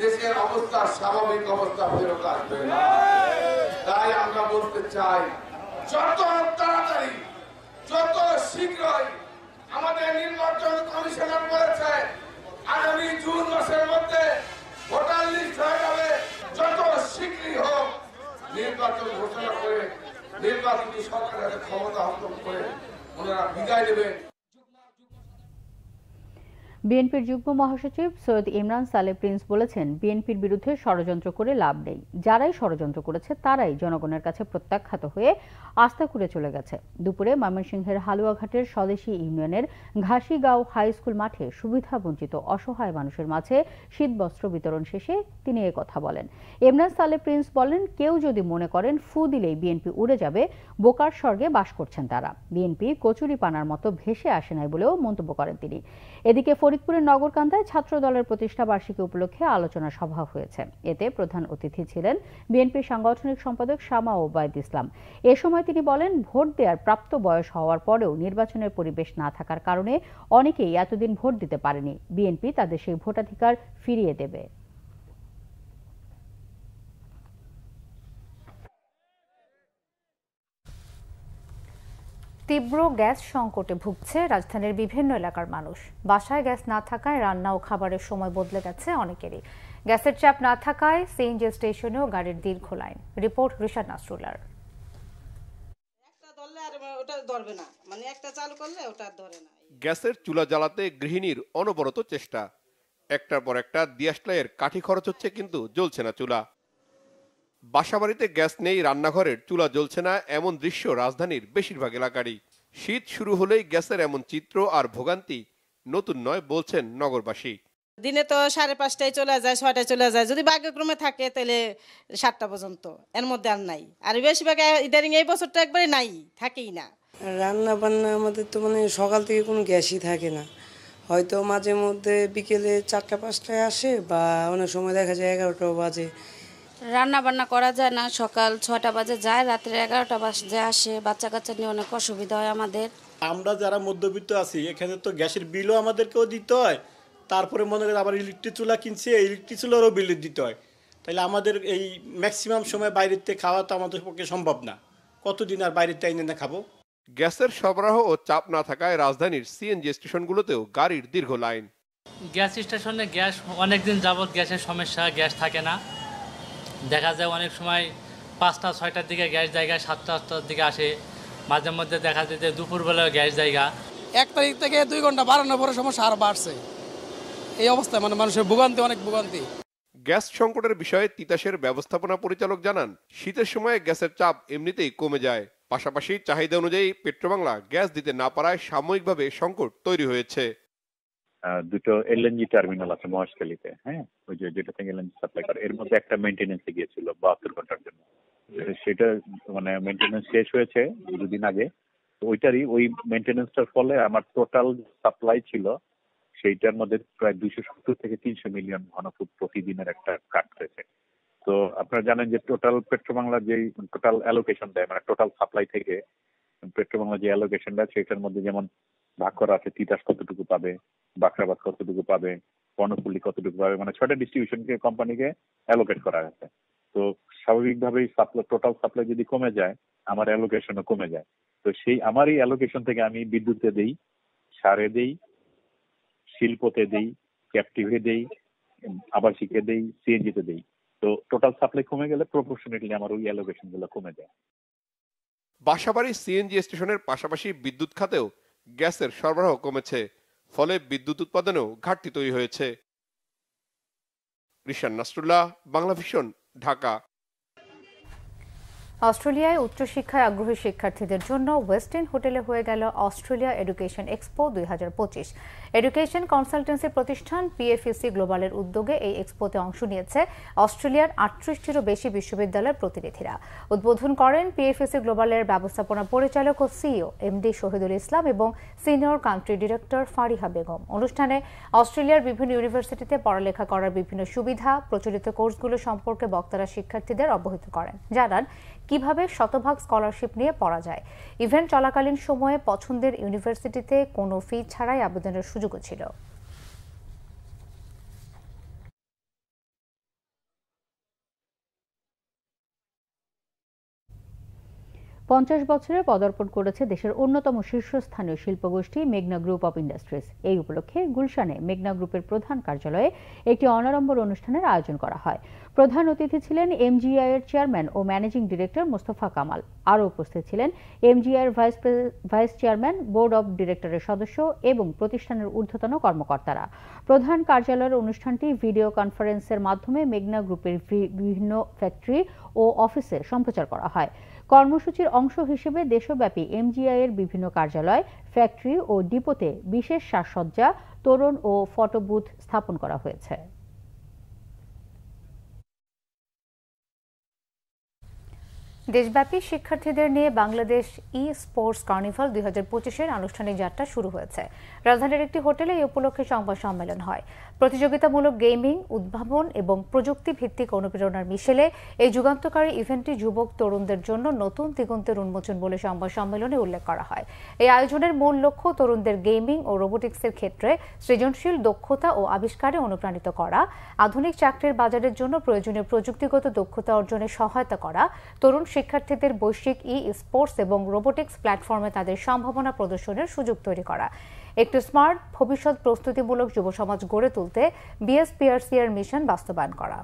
দেশের অবস্থা স্বাভাবিক অবস্থা ফেরত আসবে না। তাই আমরা বলতে চাই, যত তাড়াতাড়ি যত শীঘ্রই আমাদের নির্বাচন কমিশনার বলেছে আগামী জুন মাসের মধ্যে ভোটার লিস্ট হয়ে যাবে, যত শীঘ্রই হোক নির্বাচন ঘোষণা করে নির্বাচিত সরকারের ক্ষমতা হস্তান্তর করে ওনারা বিদায় দেবে। বিএনপির যুগ্ম মহাসচিব সৈয়দ ইমরান সালেহ প্রিন্স বলেছেন, বিএনপির বিরুদ্ধে ষড়যন্ত্র করে লাভ নেই। যারাই ষড়যন্ত্র করেছে তারাই জনগণের কাছে প্রত্যাখ্যাত হয়ে আস্থা করে চলে গেছে। দুপুরে ময়মনসিংহের হালুয়াঘাটের স্বদেশী ইউনিয়নের ঘাসিগাঁও হাই স্কুল মাঠে সুবিধাবঞ্চিত অসহায় মানুষের মাঝে শীতবস্ত্র বিতরণ শেষে তিনি কথা বলেন। ইমরান সালেহ প্রিন্স বলেন, কেউ যদি মনে করেন ফু দিলেই বিএনপি উড়ে যাবে, বোকার স্বর্গে বাস করছেন তারা। বিএনপি কচুরি পানার মতো ভেসে আসে নাই বলেও মন্তব্য করেন তিনি। এদিকে ফরিদপুরের নগরকান্দায় ছাত্র দলের প্রতিষ্ঠা বার্ষিকী উপলক্ষে আলোচনা সভা হয়েছে। এতে প্রধান অতিথি ছিলেন বিএনপির সাংগঠনিক সম্পাদক শামা ওবায়দ ইসলাম। এ সময় তিনি বলেন, ভোট দেওয়ার প্রাপ্ত বয়স হওয়ার পরেও নির্বাচনের পরিবেশ না থাকার কারণে অনেকেই এতদিন ভোট দিতে পারেনি। বিএনপি তাদের সেই ভোটাধিকার ফিরিয়ে দেবে। তীব্র গ্যাস সংকটে ভুগছে রাজধানীর বিভিন্ন এলাকার মানুষ। বাসায় গ্যাস না থাকায় রান্না ও খাবারের সময় বদলে গেছে অনেকেরই। গ্যাসের চাপ না থাকায় সিএনজি স্টেশনেও গাড়ির দীর্ঘ লাইন। রিপোর্ট রিশাদ নাসরুল্লাহর। গ্যাসের চুলা জ্বালাতে গৃহিণীর অনবরত চেষ্টা, একটার পর একটা দিয়াশলাইয়ের কাঠি খরচ হচ্ছে, কিন্তু জ্বলছে না চুলা। বাসাবাড়িতে গ্যাস নেই, রান্নাঘরের চুলা জ্বলছে না, এমন দৃশ্য রাজধানীর বেশিরভাগ এলাকারই। শীত শুরু হলেই গ্যাসের এমন চিত্র আর ভোগান্তি নতুন নয় বলছেন নগরবাসী। দিনে তো 5:30টায় চলে যায়, 6টায় চলে যায়, যদি ভাগ্যক্রমে থাকে তাহলে 7টা পর্যন্ত, এর মধ্যে আর নাই। আর বেশিরভাগ ইদারিং এই বছরটা একবারে নাই, থাকেই না। রান্না বান্না আমাদের তো মানে সকাল থেকে কোনো গ্যাসই থাকে না, হয়তো মাঝে মধ্যে বিকেলে 4টা-5টায় আসে, বা অনেক সময় দেখা যায় 11টাও বাজে। রান্না বান্না করা যায় না, সকাল 6টা বাজে যায়, রাত্রে 11টা বাজে আসে। বাচ্চা কাচ্চা নিয়ে অনেক অসুবিধা হয় আমাদের। আমরা যারা মধ্যবিত্ত আছি এখানে তো গ্যাসের বিলও আমাদেরকেও দিতে হয়, তারপরে মনে করেন আবার ইলেকট্রিক চুলা কিনছি, ইলেকট্রিক চুলারও বিল দিতে হয়। তাহলে আমাদের এই ম্যাক্সিমাম সময় বাইরের থেকে খাওয়া তো আমাদের পক্ষে সম্ভব না, কতদিন আর বাইরের থেকে এনে না খাবো। গ্যাসের সরবরাহ ও চাপ না থাকায় রাজধানীর সিএনজি স্টেশনগুলোতেও গাড়ির দীর্ঘ লাইন। গ্যাস স্টেশনে গ্যাস অনেকদিন যাবত গ্যাসের সমস্যা, গ্যাস থাকে না। দেখা যায় অনেক সময় 5টা-6টার দিকে গ্যাস জায়গা, 7টা-8টার দিকে আসে। মাঝে মধ্যে দেখা যায় যে দুপুরবেলায় গ্যাস জায়গা। 1 তারিখ থেকে 2 ঘন্টা বাড়ানোর পরে সমস্যা আরো বাড়ছে। এই অবস্থায় মানে মানুষের ভোগান্তি, অনেক ভোগান্তি। গ্যাস সংকটের বিষয়ে তিতাসের ব্যবস্থাপনা পরিচালক জানান, শীতের সময় গ্যাসের চাপ এমনিতেই কমে যায়। পাশাপাশি চাহিদা অনুযায়ী পেট্রোবাংলা গ্যাস দিতে না পারায় সাময়িকভাবে সংকট তৈরি হয়েছে। দুটো এলএনজি টার্মিনাল আছে মহেশখালীতে, হ্যাঁ, ওই যে যেটা থেকে এলএনজি সাপ্লাই করে, এর মধ্যে একটা মেইনটেনেন্সে গিয়েছিল 72 ঘন্টার জন্য। সেটা মানে মেইনটেনেন্স শেষ হয়েছে 2 দিন আগে। ওই মেইনটেনেন্সটার ফলে আমার টোটাল সাপ্লাই ছিল সেইটার মধ্যে প্রায় 270 থেকে 300 মিলিয়ন ঘনফুট প্রতিদিনের একটা কাট হয়েছে। তো আপনারা জানেন যে টোটাল পেট্রোবাংলা যে টোটাল অ্যালোকেশন দেয়, মানে টোটাল সাপ্লাই থেকে পেট্রোবাংলা যে অ্যালোকেশন দেয় সেটার মধ্যে যেমন ভাগ করা আছে, তিতাস কতটুকু পাবে, বাখরাবাদ কতটুকু পাবে, কর্ণফুলী কতটুকু পাবে, মানে 6টা ডিস্ট্রিবিউশনকে কোম্পানিকে অ্যালোকেট করা হয়েছে। তো স্বাভাবিকভাবেই সাপ্লাই, টোটাল সাপ্লাই যদি কমে যায় আমার অ্যালোকেশনও কমে যায়। তো সেই আমার এই অ্যালোকেশন থেকে আমি বিদ্যুতে দেই, সারে দেই, শিল্পতে দেই, ক্যাপটিভে দেই, আবাসিকে দেই, সিএনজিতে দেই। তো টোটাল সাপ্লাই কমে গেলে প্রপোর্শনেটলি আমার ওই অ্যালোকেশন গুলো কমে যায়। বাসাবাড়ি সিএনজি স্টেশনের পাশাপাশি বিদ্যুৎ খাতেও গ্যাসের সরবরাহ কমেছে, ফলে বিদ্যুৎ উৎপাদনেও ঘাটতি তৈরি হয়েছে। রিশান নাসরুল্লাহ, বাংলা ভিশন, ঢাকা। অস্ট্রেলিয়ায় উচ্চশিক্ষায় আগ্রহী শিক্ষার্থীদের জন্য ওয়েস্টিন হোটেলে হয়ে গেল Australia education expo 2025। Education consultancy প্রতিষ্ঠান পিএফইসি গ্লোবালের উদ্যোগে এই এক্সপোতে অংশ নিয়েছে অস্ট্রেলিয়ার 38টিরও বেশি বিশ্ববিদ্যালয়ের প্রতিনিধিরা। উদ্বোধন করেন পিএফইসি গ্লোবালের ব্যবস্থাপনা পরিচালক ও সিইও এমডি শহীদুল ইসলাম এবং senior country director Fariha Begum. অনুষ্ঠানে অস্ট্রেলিয়ার বিভিন্ন ইউনিভার্সিটিতে পড়ালেখা করার বিভিন্ন সুবিধা, প্রচলিত কোর্সগুলো সম্পর্কে বক্তারা শিক্ষার্থীদের অবহিত করেন, জানান কিভাবে শতভাগ স্কলারশিপ নিয়ে পড়া যায়। ইভেন্ট চলাকালীন সময়ে পছন্দের ইউনিভার্সিটিতে কোনো ফি ছাড়াই আবেদনের সুযোগও ছিল। 50 বছরে পদার্পণ করেছে দেশের অন্যতম শীর্ষস্থানীয় শিল্পগোষ্ঠী মেঘনা গ্রুপ অব ইন্ডাস্ট্রিজ। এই উপলক্ষে গুলশানে মেঘনা গ্রুপের প্রধান কার্যালয়ে একটি অনাড়ম্বর অনুষ্ঠানের আয়োজন করা হয়। প্রধান অতিথি ছিলেন এমজিআই এর চেয়ারম্যান ও ম্যানেজিং ডিরেক্টর মোস্তফা কামাল। আরও উপস্থিত ছিলেন এমজিআই এর ভাইস চেয়ারম্যান, বোর্ড অব ডিরেক্টরের সদস্য এবং প্রতিষ্ঠানের ঊর্ধ্বতন কর্মকর্তারা। প্রধান কার্যালয়ের অনুষ্ঠানটি ভিডিও কনফারেন্সের মাধ্যমে মেঘনা গ্রুপের বিভিন্ন ফ্যাক্টরি ও অফিসে সম্প্রচার করা হয়। কর্মসূচির অংশ হিসেবে দেশব্যাপী এমজিআই এর বিভিন্ন কার্যালয়, ফ্যাক্টরি ও ডিপোতে বিশেষ সাজসজ্জা, তোরণ ও ফটো বুথ স্থাপন করা হয়েছে। দেশব্যাপী শিক্ষার্থীদের নিয়ে বাংলাদেশ ই স্পোর্টস কার্নিভাল 2025-এর আনুষ্ঠানিক যাত্রা শুরু হয়েছে। রাজধানীর একটি হোটেলে এই উপলক্ষে সংবাদ সম্মেলন হয়। প্রতিযোগিতামূলক গেমিং, উদ্ভাবন এবং প্রযুক্তি ভিত্তিক অনুপ্রেরণার মিশেলে এই যুগান্তকারী ইভেন্টটি যুবক তরুণদের জন্য নতুন দিগন্তের উন্মোচন বলে সংবাদ সম্মেলনে উল্লেখ করা হয়। এই আয়োজনের মূল লক্ষ্য তরুণদের গেমিং ও রোবোটিক্সের ক্ষেত্রে সৃজনশীল দক্ষতা ও আবিষ্কারে অনুপ্রাণিত করা, আধুনিক চাকরির বাজারের জন্য প্রয়োজনীয় প্রযুক্তিগত দক্ষতা অর্জনে সহায়তা করা, তরুণ শিক্ষার্থীদের বৈশ্বিক ই স্পোর্টস এবং রোবোটিক্স প্ল্যাটফর্মে তাদের সম্ভাবনা প্রদর্শনের সুযোগ তৈরি করা। একটি স্মার্ট ভবিষ্যৎ প্রস্তুতিমূলক যুব সমাজ গড়ে তুলতে বিএসপিআরসি এর মিশন বাস্তবায়ন করা।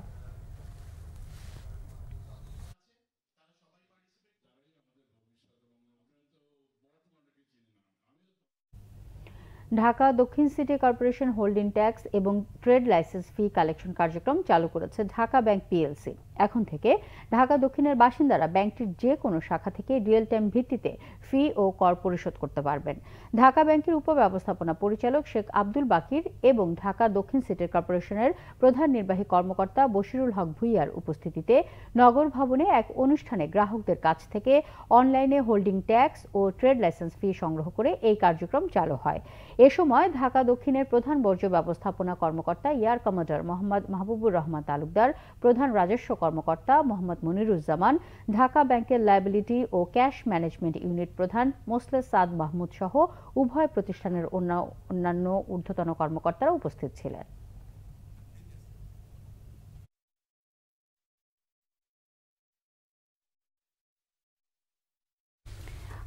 ঢাকা দক্ষিণ সিটি কর্পোরেশন হোল্ডিং ট্যাক্স এবং ট্রেড লাইসেন্স ফি কালেকশন কার্যক্রম চালু করেছে ঢাকা ব্যাংক পিএলসি। এখন থেকে ঢাকা দক্ষিণের বাসিন্দারা ব্যাংকটির যে কোনো শাখা থেকে রিয়েল টাইম ভিত্তিতে ফি ও কর পরিশোধ করতে পারবেন। ঢাকা ব্যাংকের উপব্যবস্থাপনা পরিচালক শেখ আব্দুল বাকির এবং ঢাকা দক্ষিণ সিটি কর্পোরেশনের প্রধান নির্বাহী কর্মকর্তা বশিরুল হক ভুইয়ার উপস্থিতিতে নগর ভবনে এক অনুষ্ঠানে গ্রাহকদের কাছ থেকে অনলাইনে হোল্ডিং ট্যাক্স ও ট্রেড লাইসেন্স ফি সংগ্রহ করে এই কার্যক্রম চালু হয়। এ সময় ঢাকা দক্ষিণের প্রধান বর্জ্য ব্যবস্থাপনা কর্মকর্তা এয়ার কমান্ডার মোহাম্মদ মাহবুবুর রহমান তালুকদার, প্রধান রাজস্ব কর্মকর্তা মোহাম্মদ মনিরুজ্জামান, ঢাকা ব্যাংকের লায়াবিলিটি ও ক্যাশ ম্যানেজমেন্ট ইউনিট প্রধান মোসলেহ সাদ মাহমুদ সহ উভয় প্রতিষ্ঠানের অন্যান্য ঊর্ধ্বতন কর্মকর্তারা উপস্থিত ছিলেন।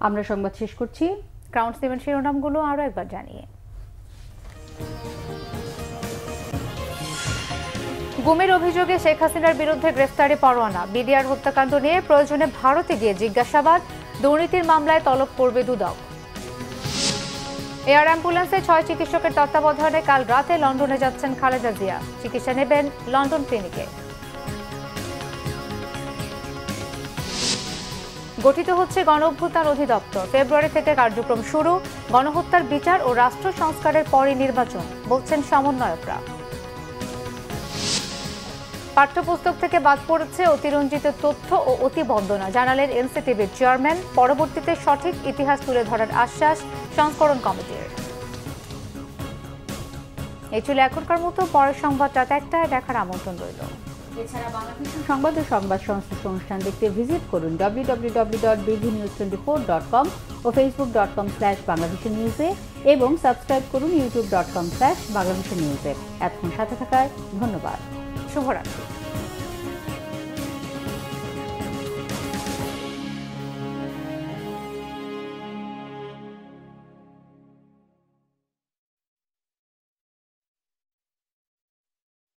আমরা সংবাদ শেষ করছি। ক্রাউন সিমেন্ট শিরোনামগুলো আরো একবার জানিয়ে, গুমের অভিযোগে শেখ হাসিনার বিরুদ্ধে গ্রেফতারি পরোয়ানা, বিডিআর হত্যাকাণ্ড নিয়ে প্রয়োজনে ভারতে গিয়ে জিজ্ঞাসাবাদ, দুর্নীতির মামলায় তলব করবে দুদক। এয়ার অ্যাম্বুলেন্সে 6 চিকিৎসকের তত্ত্বাবধানে কাল রাতে লন্ডনে যাচ্ছেন খালেদা জিয়া, চিকিৎসা নেবেন লন্ডন ক্লিনিকে। গঠিত হচ্ছে গণঅভ্যুত্থান অধিদপ্তর, ফেব্রুয়ারি থেকে কার্যক্রম শুরু, গণহত্যার বিচার ও রাষ্ট্র সংস্কারের পরই নির্বাচন, বলছেন সমন্বয়করা। পাঠ্যপুস্তক থেকে বাদ পড়েছে অতিরঞ্জিত তথ্য ও অতিবন্দনা, জানালেন এনসিটিভির চেয়ারম্যান। পরবর্তীতে সঠিক ইতিহাস তুলে ধরার আশ্বাস সংস্করণ কমিটির। এই ছিল এখনকার মতো, পরের সংবাদ রাত 1টায় দেখার আমন্ত্রণ রইল। এছাড়া বাংলাদেশের সংবাদ ও সংবাদ সংশ্লিষ্ট অনুষ্ঠান দেখতে ভিজিট করুন www.bdnews24.com ও facebook.com/bangladeshnewse এবং সাবস্ক্রাইব করুন youtube.com/bangladeshnewse। এতক্ষণ সাথে থাকায় ধন্যবাদ। শুভরাত্রি।